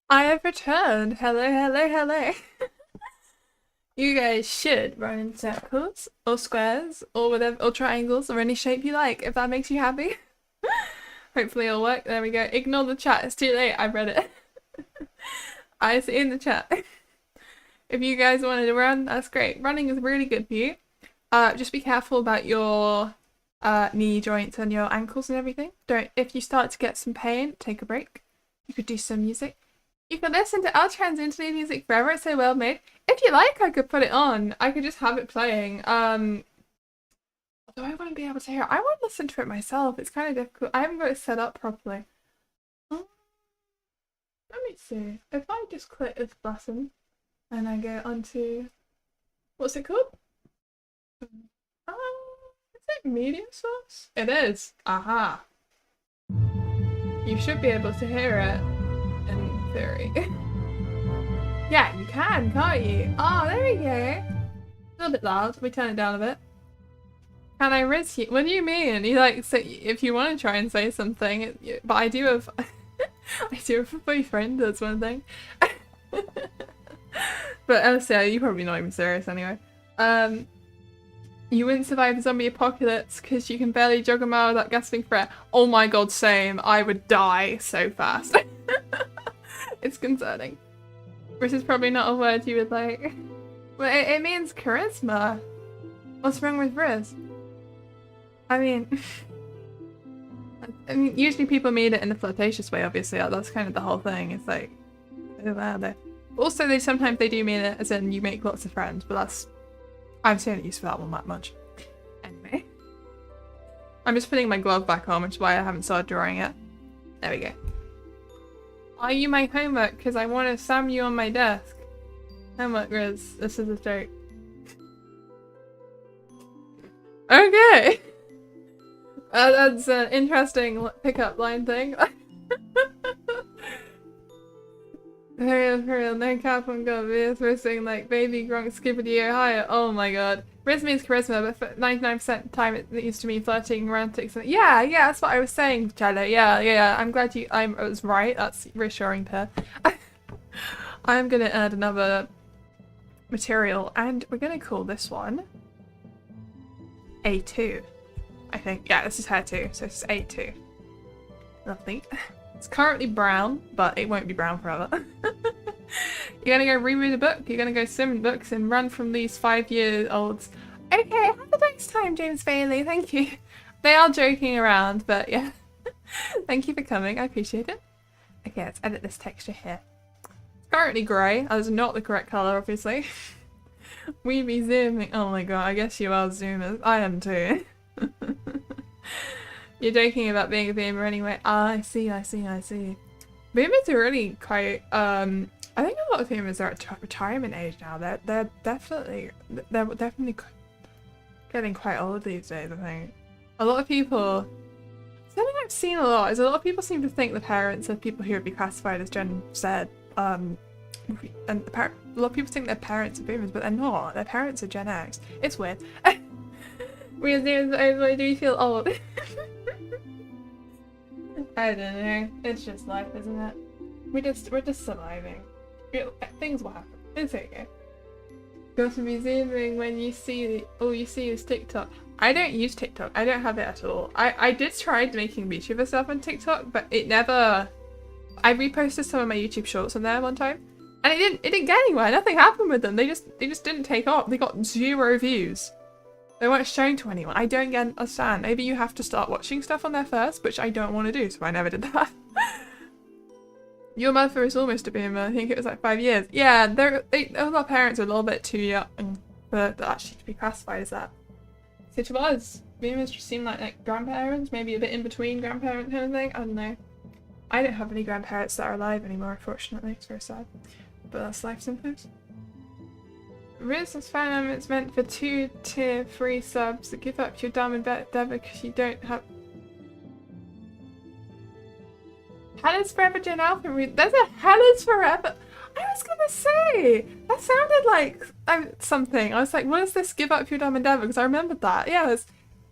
I have returned. Hello, hello, hello. You guys should run in circles or squares or whatever, or triangles or any shape you like if that makes you happy. Hopefully it'll work. There we go. Ignore the chat. It's too late. I've read it. I see in the chat. If you guys wanted to run, that's great. Running is really good for you. Just be careful about your knee joints and your ankles and everything. If you start to get some pain, take a break. You could do some music. You could listen to Altran's interlude music forever. It's so well made. If you like, I could put it on. I could just have it playing. Although I wouldn't be able to hear it. I want to listen to it myself. It's kind of difficult. I haven't got it set up properly. Let me see. If I just click this button and I go onto... What's it called? Is it media source? It is. Aha. You should be able to hear it. In theory. Yeah, you can, can't you? Oh, there we go. A little bit loud. We turn it down a bit. Can I risk you? What do you mean? You like, so if you want to try and say something, but I do have, I do have a boyfriend. That's one thing. But honestly, you're probably not even serious anyway. You wouldn't survive the zombie apocalypse because you can barely jog a mile without gasping for air. Oh my god, same. I would die so fast. It's concerning. Riz is probably not a word you would like. Well, it means charisma. What's wrong with Riz? I mean, usually people mean it in a flirtatious way, obviously. That's kind of the whole thing. It's like, oh wow, they. Also, sometimes they do mean it as in you make lots of friends, but that's... I've seen it used for that one that much. Anyway. I'm just putting my glove back on, which is why I haven't started drawing it. There we go. Are you my homework? Because I want to slam you on my desk. Homework, Riz. This is a joke. Okay. That's an interesting pickup line thing. For real, no cap on God. Vieus were saying like baby grunk skippity higher. Oh my god. Riz means charisma, but for 99% of the time it used to mean flirting, romantic. Yeah, that's what I was saying, Jello. Yeah. I'm glad I was right. That's reassuring to her. I'm gonna add another material, and we're gonna call this one A2. I think. Yeah, this is her too. So it's A2. Lovely. It's currently brown, but it won't be brown forever. You're gonna go reread a book, you're gonna go swim in books and run from these 5-year-olds. Okay, have a nice time, James Bailey, thank you. They are joking around, but yeah. Thank you for coming, I appreciate it. Okay, let's edit this texture here. It's currently grey, that is not the correct colour, obviously. We be zooming. Oh my god, I guess you are zoomers. I am too. You're joking about being a boomer anyway. Ah, I see. Boomers are really quite, I think a lot of boomers are at retirement age now. They're definitely getting quite old these days, I think. A lot of people, something I've seen a lot is a lot of people seem to think the parents of people who would be classified as Gen Z, and a lot of people think their parents are boomers, but they're not. Their parents are Gen X. It's weird. Weird news over, do you feel old? I don't know. It's just life, isn't it? We're just surviving. Things will happen. It's okay. Go to be zooming when you see all you see is TikTok. I don't use TikTok. I don't have it at all. I did try making VTuber stuff on TikTok, but it never. I reposted some of my YouTube shorts on there one time, and it didn't get anywhere. Nothing happened with them. They just didn't take off. They got 0 views. They weren't shown to anyone. I don't understand. Maybe you have to start watching stuff on there first, which I don't want to do, so I never did that. Your mother is almost a boomer. I think it was like 5 years. Yeah, all our parents are a little bit too young for actually to be classified as that. So to us, boomers just seem like grandparents, maybe a bit in between grandparent kind of thing. I don't know. I don't have any grandparents that are alive anymore, unfortunately. It's very sad. But that's life sometimes. Resistance Phantom, it's meant for 2 tier 3 subs. Give up your dumb and dev because you don't have. Hell is Forever Gen Alpha. There's a Hell is Forever. I was gonna say that sounded like something. I was like, what is this? Give up your dumb endeavor? Because I remembered that. Yeah, it's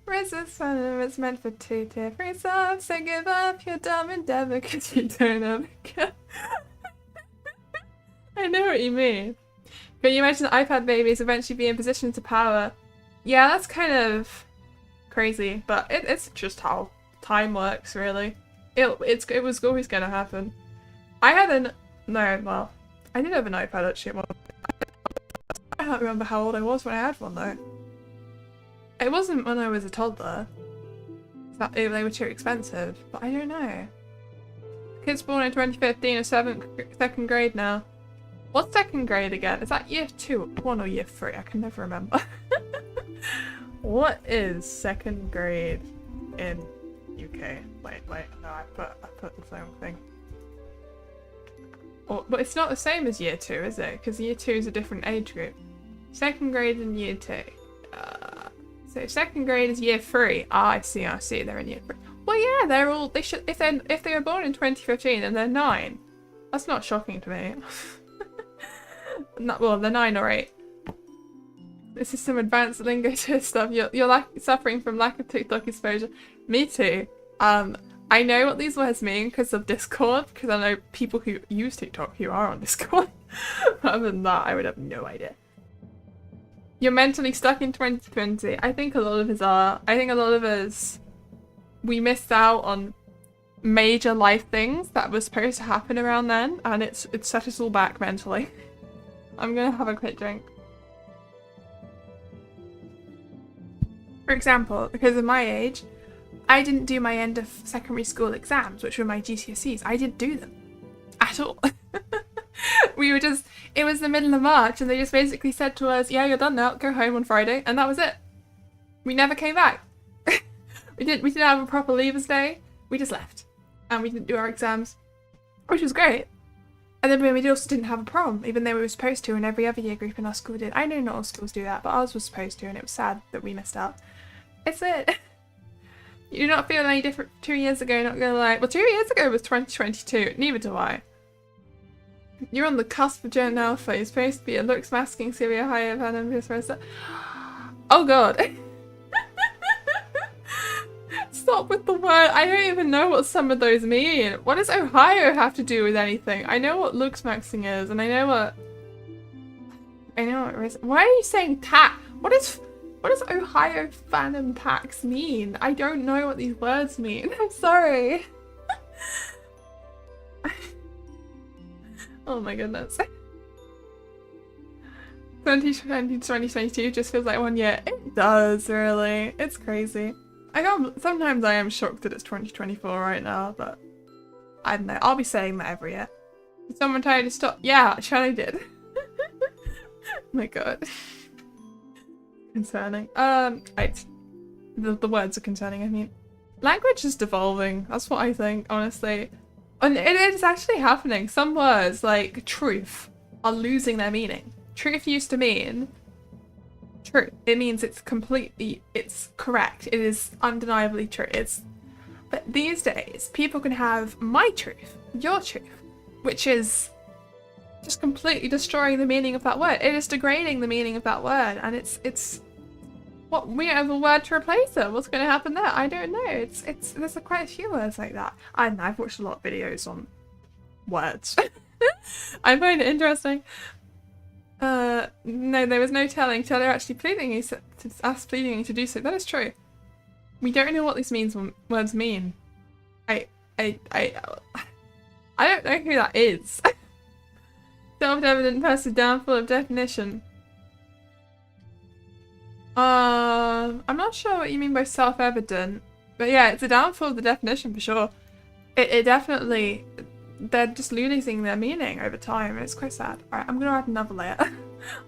Resistance Phantom. It's meant for 2 tier 3 subs. So give up your dumb endeavor because you don't have a I know what you mean. Can you imagine iPad babies eventually be in position to power? Yeah, that's kind of crazy, but it's just how time works, really. It was always going to happen. I did have an iPad actually. I don't remember how old I was when I had one though. It wasn't when I was a toddler. They were too expensive, but I don't know. Kids born in 2015 are second grade now. What's second grade again? Is that year 1 or year 3? I can never remember. What is second grade in UK? Wait, no, I put the same thing. But it's not the same as year 2, is it? Because year 2 is a different age group. Second grade and year 2. So second grade is year 3. Ah, I see. They're in year 3. Well, yeah, they're all. They should. If they were born in 2015, then they're 9. That's not shocking to me. Well, they're 9 or 8. This is some advanced lingo stuff. You're suffering from lack of TikTok exposure. Me too. I know what these words mean because of Discord, because I know people who use TikTok who are on Discord. Other than that, I would have no idea. You're mentally stuck in 2020. I think a lot of us are. I think a lot of us, we missed out on major life things that were supposed to happen around then, and it's set us all back mentally. I'm gonna have a quick drink. For example, because of my age, I didn't do my end of secondary school exams, which were my GCSEs. I didn't do them at all. It was the middle of March and they just basically said to us, yeah, you're done now, go home on Friday, and that was it. We never came back. we didn't have a proper leavers day, we just left. And we didn't do our exams, which was great. And then we also didn't have a prom, even though we were supposed to, and every other year group in our school did. I know not all schools do that, but ours was supposed to, and it was sad that we missed out. It's it. You do not feel any different 2 years ago, not gonna lie. Well, 2 years ago was 2022, neither do I. You're on the cusp of Gen Alpha. You're supposed to be a looks masking severe higher than vice versa. Oh god. Stop with the word. I don't even know what some of those mean. What does Ohio have to do with anything? I know what looks maxing is, and I know what why are you saying tat? What is What does Ohio Phantom Tax mean? I don't know what these words mean. I'm sorry. Oh my goodness. 2020 to 2022 just feels like 1 year. It does, really. It's crazy. Sometimes I am shocked that it's 2024 right now, but I don't know. I'll be saying that every year. Did someone tell you to stop? Yeah, Charlie did. My god. Concerning. The words are concerning, I mean. Language is devolving. That's what I think, honestly. And it is actually happening. Some words, like truth, are losing their meaning. Truth used to mean true. It means it's correct. It is undeniably true. But these days, people can have my truth, your truth, which is just completely destroying the meaning of that word. It is degrading the meaning of that word, and it's what we have a word to replace it. What's going to happen there? I don't know. There's quite a few words like that. I don't know. I've watched a lot of videos on words. I find it interesting. No, there was no telling. Taylor actually pleading you to do so. That is true. We don't know what these words mean. I don't know who that is. Self-evident versus downfall of definition. I'm not sure what you mean by self-evident, but yeah, it's a downfall of the definition for sure. It definitely, they're just losing their meaning over time. It's quite sad. Alright, I'm gonna add another layer.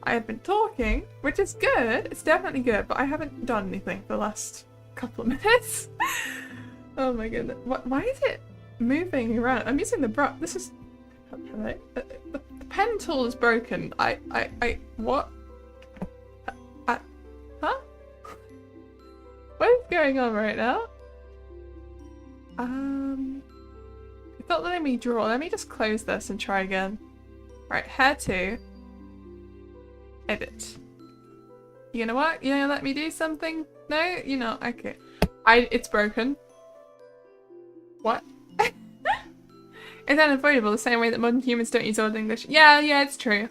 I have been talking, which is good. It's definitely good, but I haven't done anything for the last couple of minutes. Oh my goodness. Why is it moving around? I'm using the brush. This is... The pen tool is broken. What? Huh? What is going on right now? It's not letting me draw. Let me just close this and try again. Right, hair 2. Edit. You gonna what? You gonna let me do something? No? You're not? Okay. It's broken. What? It's unavoidable the same way that modern humans don't use Old English. Yeah, it's true.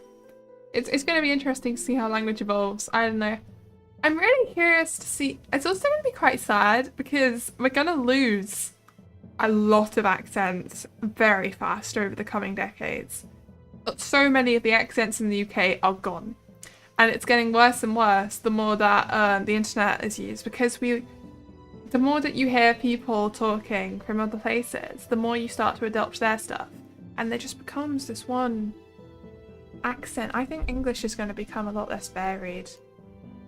It's gonna be interesting to see how language evolves. I don't know. I'm really curious to see. It's also gonna be quite sad because we're gonna lose a lot of accents very fast over the coming decades. So many of the accents in the UK are gone. And it's getting worse and worse the more that the internet is used, because the more that you hear people talking from other places, the more you start to adopt their stuff. And there just becomes this one accent. I think English is going to become a lot less varied.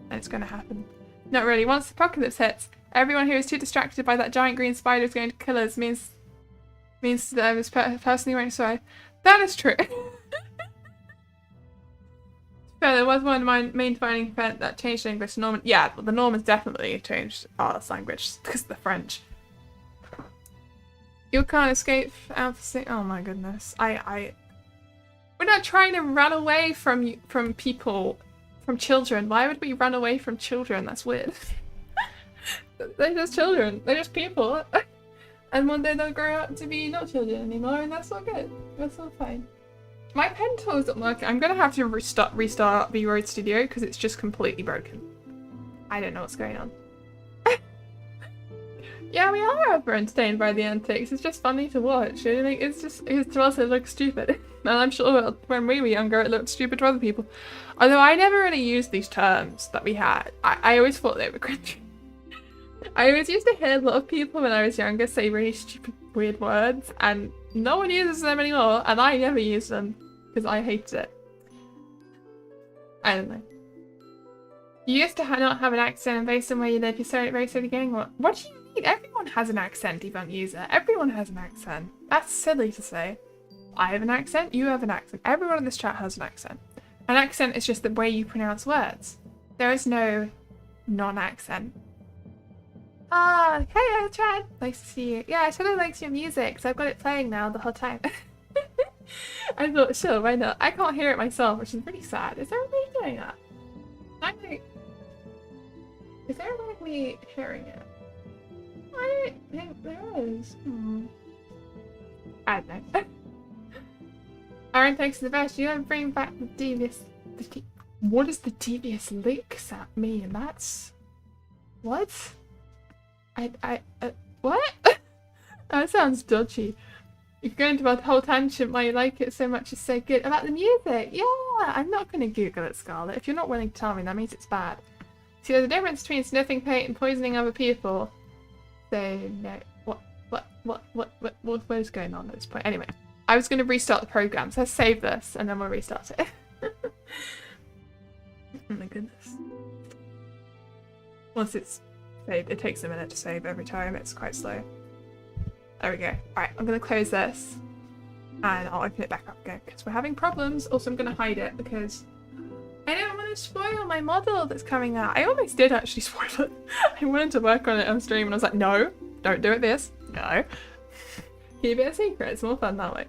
And it's going to happen. Not really. Once the apocalypse hits, everyone who is too distracted by that giant green spider is going to kill us means that I was personally won't survive. That is true. So there was one of my main defining event that changed English to Norman. Yeah, well, the Normans definitely changed our language because of the French. You can't escape oh my goodness. We're not trying to run away from people, from children. Why would we run away from children? That's weird. They're just children. They're just people. And one day they'll grow up to be not children anymore, and that's all good. That's all fine. My pen tool isn't working. I'm gonna have to restart VRoid Studio because it's just completely broken. I don't know what's going on. Yeah, we are ever entertained by the antics. It's just funny to watch. It's to us it looks stupid. And I'm sure when we were younger it looked stupid to other people. Although I never really used these terms that we had. I always thought they were cringy. I always used to hear a lot of people when I was younger say really stupid, weird words, and no one uses them anymore, and I never used them because I hated it. I don't know. You used to not have an accent, and based on where you live, you're very silly getting one. What do you mean? Everyone has an accent, debunked user. Everyone has an accent. That's silly to say. I have an accent, you have an accent. Everyone in this chat has an accent. An accent is just the way you pronounce words. There is no non-accent. Ah, hey Chad! Nice to see you. Yeah, I totally likes your music, so I've got it playing now the whole time. I thought, sure, why not? I can't hear it myself, which is pretty sad. Is everybody doing that? Is everybody hearing it? I don't think there is. I don't know. Aaron, thanks for the best. You don't bring back the devious... What does the devious links at mean? That's... What? What? That sounds dodgy. You're going to a whole tangent why you like it so much is so good. About the music? Yeah, I'm not going to Google it, Scarlett. If you're not willing to tell me, that means it's bad. See, there's a difference between sniffing paint and poisoning other people. So, no. What is going on at this point? Anyway, I was going to restart the program, so let's save this and then we'll restart it. Oh my goodness. Once it's saved, it takes a minute to save every time. It's quite slow. There we go. Alright, I'm going to close this and I'll open it back up again because we're having problems. Also, I'm going to hide it because I don't want to spoil my model that's coming out. I almost did actually spoil it. I wanted to work on it on stream and I was like, no, don't do it this. No. Keep it a secret. It's more fun that way.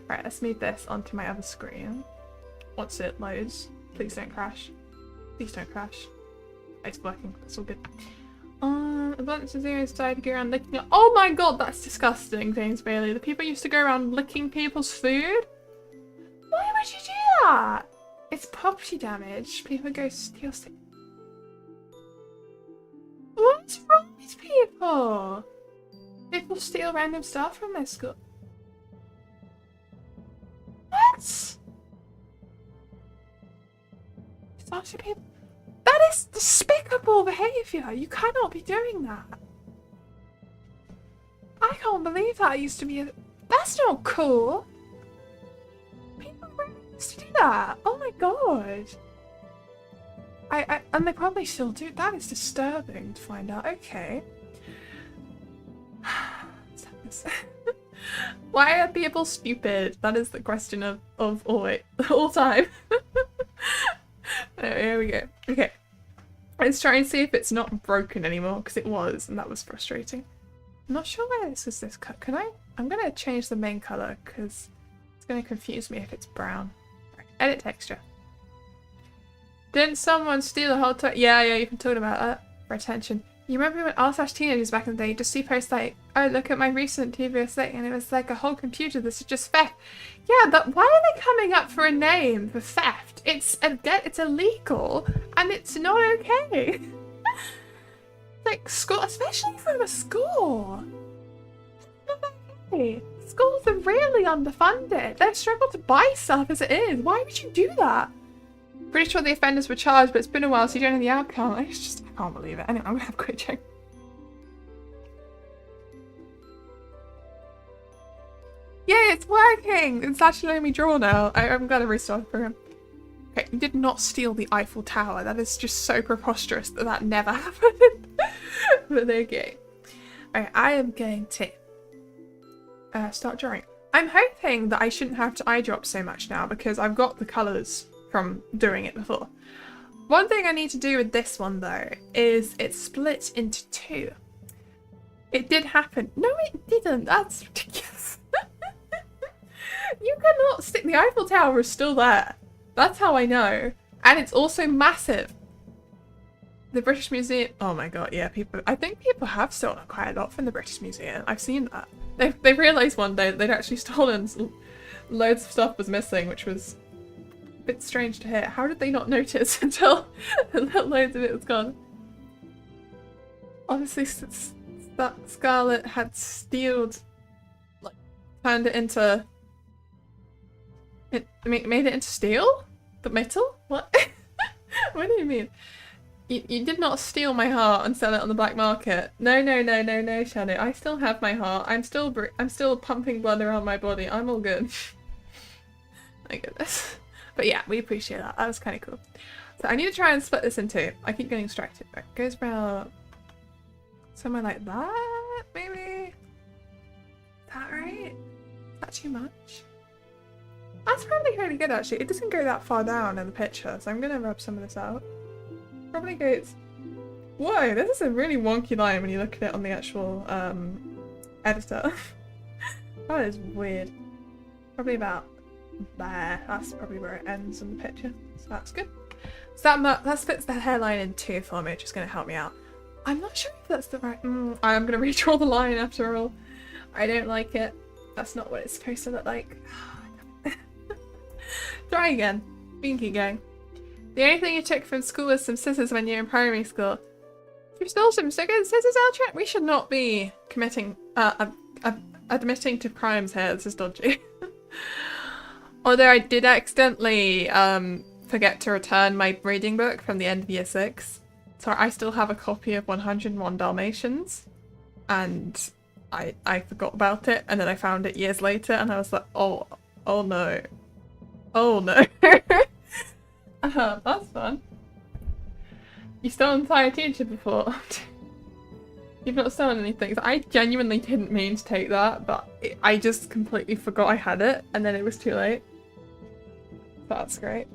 Alright, let's move this onto my other screen. Once it loads. Please don't crash. Please don't crash. It's working. It's all good. A bunch of zeros started to go around licking it. Oh my god, that's disgusting, James Bailey. The people used to go around licking people's food? Why would you do that? It's property damage. People go steal stuff. What's wrong with people? People steal random stuff from their school. What? Such a people. That is despicable behaviour. You cannot be doing that. I can't believe that used to be a... That's not cool. People really used to do that. Oh my god. And they probably still do. That is disturbing to find out. Okay. Why are people stupid? That is the question of all time. Here we go. Okay. Let's try and see if it's not broken anymore, because it was, and that was frustrating. I'm not sure where this is this cut. Can I? I'm going to change the main colour, because it's going to confuse me if it's brown. Right. Edit texture. Didn't someone steal the whole time? Yeah, you've been talking about that for attention. You remember when r/teenagers back in the day just see posts like, oh, look at my recent TV thing, and it was like a whole computer, this is just theft. Yeah, but why are they coming up for a name for theft? It's illegal and it's not okay. Like school, especially from a school. It's not okay. Schools are really underfunded. They struggle to buy stuff as it is. Why would you do that? Pretty sure the offenders were charged, but it's been a while, so you don't know the outcome. I can't believe it. Anyway, I'm gonna have a quick check. Yeah, it's working! It's actually letting me draw now. I'm gonna restart the program. Okay, you did not steal the Eiffel Tower. That is just so preposterous that that never happened. But there you go. Alright, I am going to start drawing. I'm hoping that I shouldn't have to eyedrop so much now because I've got the colours from doing it before. One thing I need to do with this one though is it's split into two. It did happen. No, it didn't. That's ridiculous. You cannot stick. The Eiffel Tower is still there. That's how I know. And it's also massive. The British Museum. Oh my god, yeah, people. I think people have stolen quite a lot from the British Museum. I've seen that. They realised one day that they'd actually stolen loads of stuff was missing, which was bit strange to hear. How did they not notice until loads of it was gone? Obviously, that Scarlet had stealed, like, turned it into. It made it into steel? The metal? What? What do you mean? You did not steal my heart and sell it on the black market. No, Shadow. I still have my heart. I'm still pumping blood around my body. I'm all good. My goodness. But yeah, we appreciate that. That was kind of cool. So I need to try and split this in two. I keep getting distracted. Right, goes about somewhere like that, maybe? Is that right? Is that too much? That's probably really good actually. It doesn't go that far down in the picture, so I'm gonna rub some of this out. Probably goes... Whoa, this is a really wonky line when you look at it on the actual editor. That is weird. Probably about there. That's probably where it ends in the picture. So that's good. So that splits the hairline in two for me, which is going to help me out. I'm not sure if that's the right... I'm going to redraw the line after all. I don't like it. That's not what it's supposed to look like. Try again. We can keep going. The only thing you took from school was some scissors when you're in primary school. If you stole some scissors, Aldrin, we should not be committing, admitting to crimes here. This is dodgy. Although I did accidentally forget to return my reading book from the end of year 6. So I still have a copy of 101 Dalmatians. And I forgot about it, and then I found it years later, and I was like, oh no. Oh no. That's fun. You stole an entire teacher before. You've not stolen anything. So I genuinely didn't mean to take that, but I just completely forgot I had it, and then it was too late. That's great.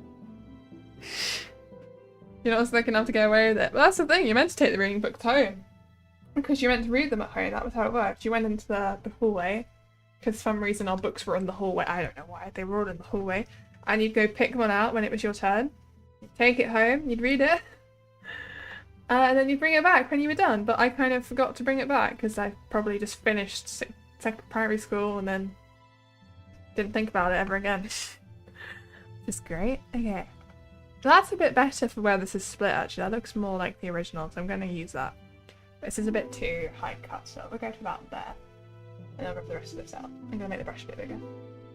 You're not thinking enough to get away with it. But that's the thing, you're meant to take the reading books home. Because you meant to read them at home, that was how it worked. You went into the hallway, because for some reason our books were in the hallway. I don't know why, they were all in the hallway. And you'd go pick one out when it was your turn. You'd take it home, you'd read it. And then you'd bring it back when you were done. But I kind of forgot to bring it back, because I probably just finished second primary school and then didn't think about it ever again. Which is great. Okay. That's a bit better for where this is split, actually. That looks more like the original, so I'm going to use that. This is a bit too high cut, so we'll go to about there. And I'll rip the rest of this out. I'm going to make the brush a bit bigger,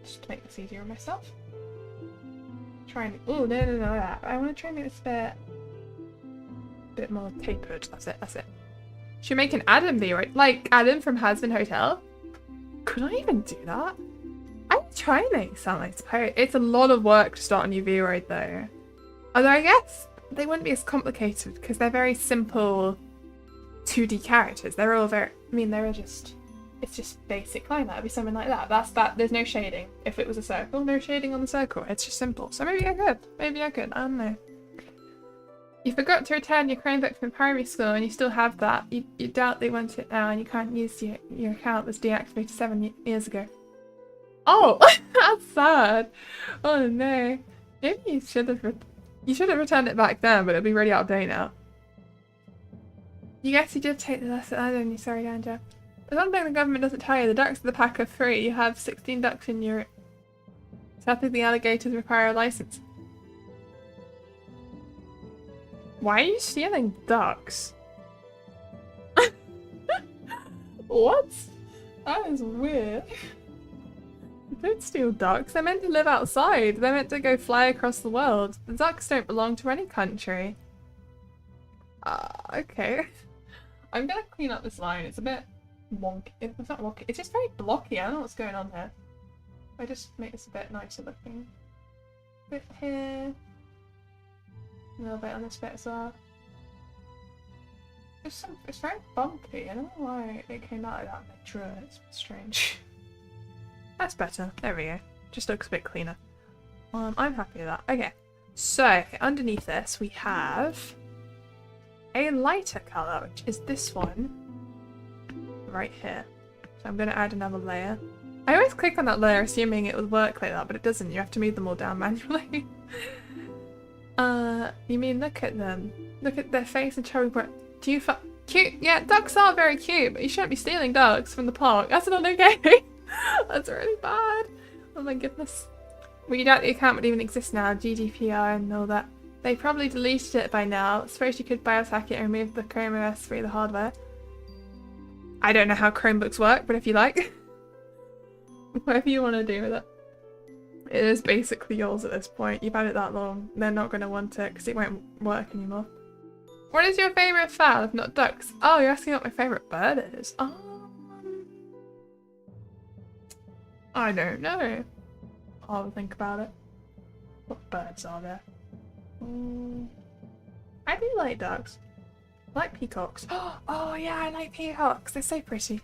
just to make this easier on myself. Try and... Oh, no, that. I want to try and make this a bit more tapered. That's it. Should we make an Adam VRoid? Like Adam from Hasbin Hotel? Could I even do that? I would try and make some, I suppose. It's a lot of work to start a new VRoid, though. Although I guess they wouldn't be as complicated, because they're very simple 2D characters. They're all very... I mean, they're just... It's just basic line. That would be something like that. That's that. There's no shading. If it was a circle, no shading on the circle. It's just simple. So maybe I could. I don't know. You forgot to return your Chromebook from primary school and you still have that. You doubt they want it now and you can't use your account was deactivated 7 years ago. Oh! That's sad. Oh no. Maybe you should have returned it back then, but it'll be really out of date now. You guess you did take the lesson. I don't know. Sorry, Ganja. But something the government doesn't tell you. The ducks of the pack are free. You have 16 ducks in your... Sadly, the alligators require a license. Why are you stealing ducks? What? That is weird. Don't steal ducks. They're meant to live outside. They're meant to go fly across the world. The ducks don't belong to any country. Okay. I'm gonna clean up this line. It's a bit wonky. It's not wonky. It's just very blocky. I don't know what's going on here. I just make this a bit nicer looking. A bit here. A little bit on this bit as well. It's very bumpy. I don't know why it came out like that in the drawer. It's strange. That's better. There we go. Just looks a bit cleaner. I'm happy with that. Okay. So, underneath this we have a lighter colour, which is this one right here. So I'm going to add another layer. I always click on that layer assuming it would work like that, but it doesn't. You have to move them all down manually. You mean look at them. Look at their face and chubby part. Do you cute? Yeah, ducks are very cute, but you shouldn't be stealing ducks from the park. That's not okay. That's really bad. Oh my goodness. We doubt the account would even exist now. GDPR and all that. They probably deleted it by now. Suppose you could BIOS hack it and remove the Chrome OS through the hardware. I don't know how Chromebooks work, but if you like. Whatever you want to do with it. It is basically yours at this point. You've had it that long. They're not going to want it because it won't work anymore. What is your favourite fowl if not ducks? Oh, you're asking what my favourite bird is? I don't know. I'll think about it. What birds are there? I do like ducks. I like peacocks. Oh yeah, I like peacocks. They're so pretty.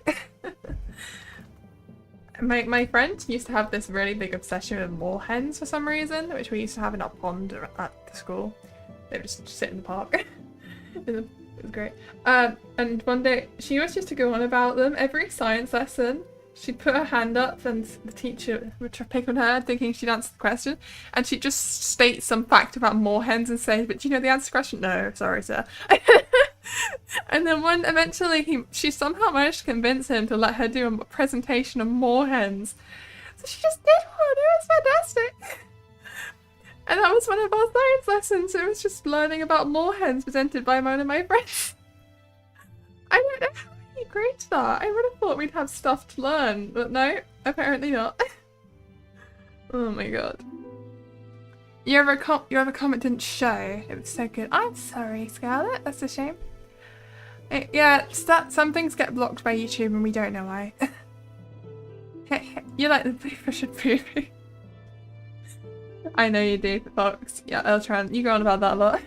My friend used to have this really big obsession with moorhens for some reason, which we used to have in our pond at the school. They would just sit in the park. It was great. And one day, she always used to go on about them. Every science lesson, she'd put her hand up and the teacher would pick on her thinking she'd answer the question. And she'd just state some fact about moorhens and say, but do you know the answer to the question? No, sorry, sir. And then eventually she somehow managed to convince him to let her do a presentation of moorhens. So she just did one. It was fantastic. And that was one of our science lessons. It was just learning about moorhens presented by one of my friends. I don't know how he agreed to that. I would have thought we'd have stuff to learn, but no, apparently not. Oh my god. Your other comment didn't show. It was so good. I'm sorry, Scarlett. That's a shame. Yeah, some things get blocked by YouTube and we don't know why. You like the bluefish and poo-poo. I know you do, Fox. Yeah, Eltran, you go on about that a lot.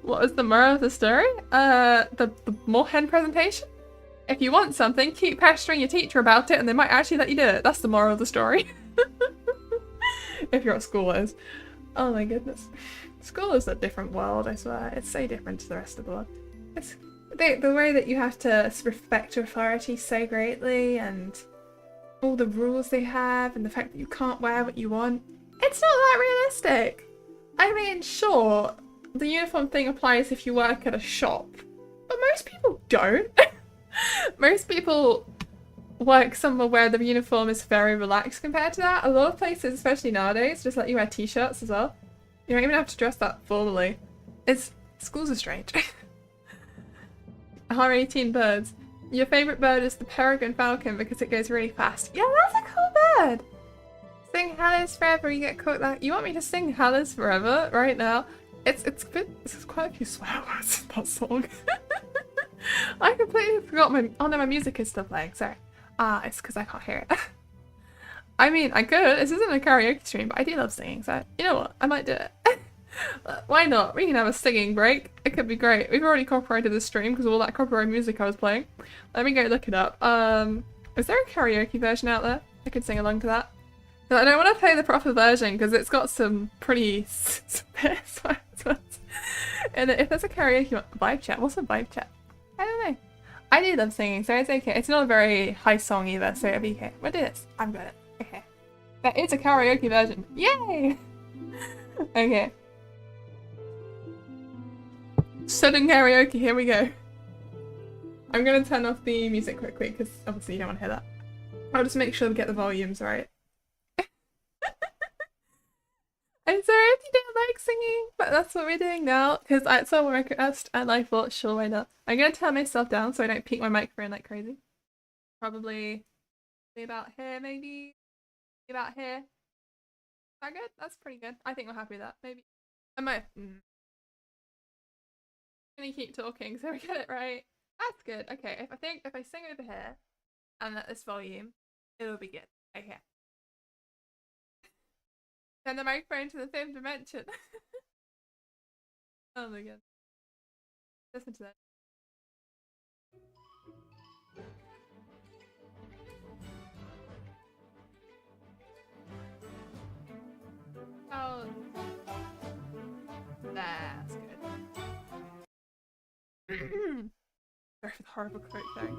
What was the moral of the story? The moorhen presentation? If you want something, keep pestering your teacher about it and they might actually let you do it. That's the moral of the story. If you're at school, is. Oh my goodness. School is a different world, I swear. It's so different to the rest of the world. It's the way that you have to respect your authority so greatly and all the rules they have and the fact that you can't wear what you want. It's not that realistic. I mean, sure, the uniform thing applies if you work at a shop, but most people don't. Most people work somewhere where the uniform is very relaxed compared to that. A lot of places, especially nowadays, just let you wear t-shirts as well. You don't even have to dress that formally. Schools are strange. R18 birds. Your favourite bird is the peregrine falcon because it goes really fast. Yeah, that's a cool bird! Sing Hallis Forever, you get caught that. You want me to sing Hallis Forever right now? It's quite a few swear words in that song. I completely forgot oh no, my music is still playing, sorry. It's because I can't hear it. I mean, I could. This isn't a karaoke stream, but I do love singing, so you know what? I might do it. Why not? We can have a singing break. It could be great. We've already copyrighted the stream because of all that copyrighted music I was playing. Let me go look it up. Is there a karaoke version out there? I could sing along to that. No, I don't want to play the proper version because it's got some pretty swear words. And if there's a karaoke vibe chat, what's a vibe chat? I don't know. I do love singing, so it's okay. It's not a very high song either, so it'll be okay. We'll do this. I've got it. Okay. That is a karaoke version. Yay! Okay. Sudden karaoke, here we go. I'm gonna turn off the music quickly because obviously you don't want to hear that. I'll just make sure to get the volumes right. I'm sorry if you don't like singing, but that's what we're doing now because I saw a request and I thought, sure, why not? I'm gonna turn myself down so I don't peak my microphone like crazy. Probably about here, maybe about here. Is that good? That's pretty good. I think we're happy with that. Maybe I might. I'm gonna keep talking so we get it right. That's good. Okay, if I sing over here and at this volume, it'll be good. Okay. Send the microphone to the 5th dimension. Oh my god. Listen to that. Oh. That's good. Sorry for the horrible quote thing.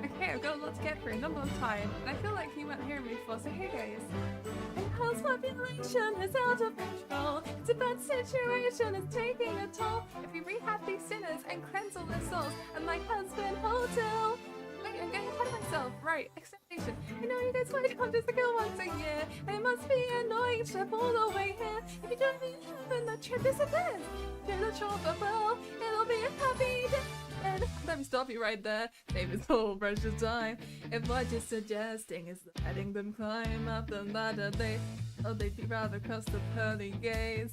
Okay, I've got a lot to get through, not a lot of time, and I feel like you weren't hearing me before, so here goes. And house population is out of control. It's a bad situation, it's taking a toll. If we rehab these sinners and cleanse all their souls, and my husband hotel. Wait, I'm getting ahead of myself. Right, expectation. You know you guys might come to the girl once a year. And it must be annoying to step all the way here. If you don't mean heaven, the trip disappears. Do the chopper well, it'll be a happy day. And let me stop you right there. Save his whole bunch of time. If what you're suggesting is letting them climb up the ladder, they'd be rather across the pearly gaze.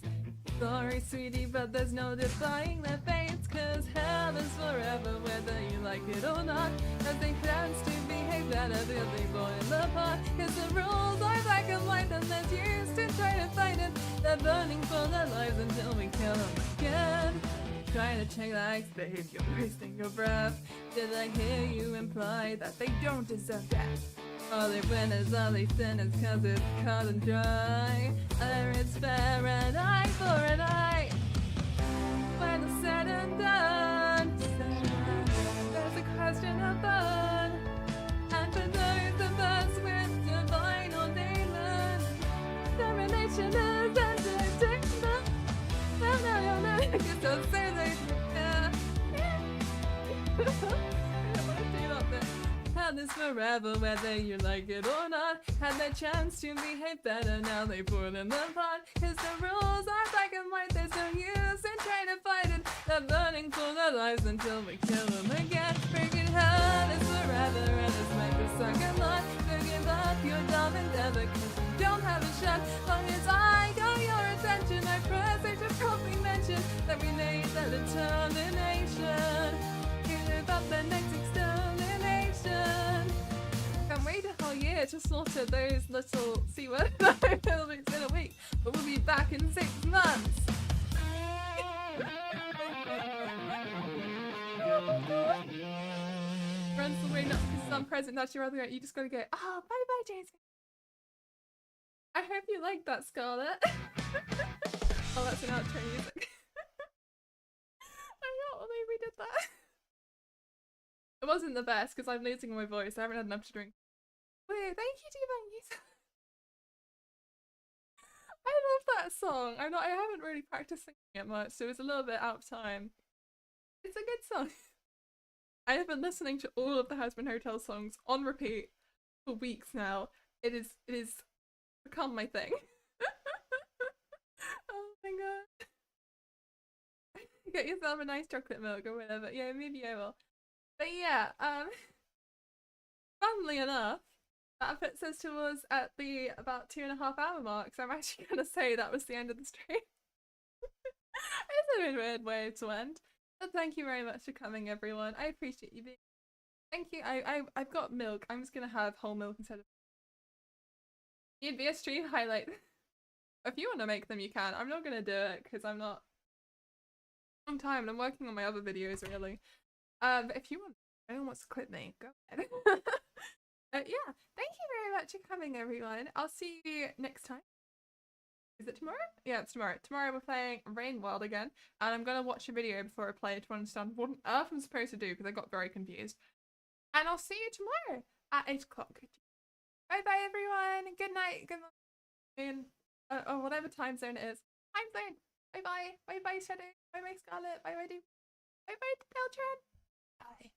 Sorry, sweetie, but there's no defying their fates. Cause hell is forever, whether you like it or not. Nothing plans to behave better than they boil apart. Cause the rules are black and white, and there's used to try to fight it. They're burning for their lives until we kill them again. Trying to check likes, babe, you're wasting your breath. Did I hear you imply that they don't deserve death? Are they winners, are they sinners, cause it's cut and dry? Or it's fair, an eye for an eye. When it's said and done, there's a question of fun. And for those of us with divine ordainment, the relation is entertainment. No, I just don't say they hell is forever, whether you like it or not. Had their chance to behave better, now they put in the pot. Cause the rules are black and white, there's no use in trying to fight it. They're burning for their lives until we kill them again. Freaking hell is forever, and it's like the second lot. So give up your dumb endeavor, cause you don't have a shot. Long as I got your attention, I press I should probably mention that we made the determination. Give up the next extermination. Can't wait a whole year to slaughter those little C-word buildings in a week, but we'll be back in 6 months. Runs the way nuts because I'm present, that's your other way. You just gotta go, oh, bye bye, James. I hope you liked that, Scarlett. Oh, that's an outro music. I can't believe we did that. It wasn't the best because I'm losing my voice. I haven't had enough to drink. Wait, thank you, Diva. I love that song. I haven't really practiced singing it much, so it's a little bit out of time. It's a good song. I have been listening to all of the Husband Hotel songs on repeat for weeks now. It is become my thing. Oh my god. Get yourself a nice chocolate milk or whatever. Yeah, maybe I will. But yeah, funnily enough, that puts us towards at the about 2.5 hour mark, so I'm actually gonna say that was the end of the stream. It's a weird way to end. But thank you very much for coming, everyone. I appreciate you being. Thank you. I've got milk. I'm just gonna have whole milk instead of. You'd be a stream highlight. If you want to make them, you can. I'm not gonna do it because I'm not. Long time, and I'm working on my other videos really. But if you want, anyone wants to clip me, go ahead. Yeah, thank you very much for coming, everyone. I'll see you next time. Is it tomorrow? Yeah, it's tomorrow. Tomorrow we're playing Rain World again, and I'm gonna watch a video before I play to understand what on earth I'm supposed to do because I got very confused. And I'll see you tomorrow at 8 o'clock. Bye bye, everyone. Good night. Good morning. Or whatever time zone it is. Time zone. Bye bye. Bye bye, Shadow. Bye bye, Scarlet. Bye bye, Dupe. Bye bye, Beltran. Bye.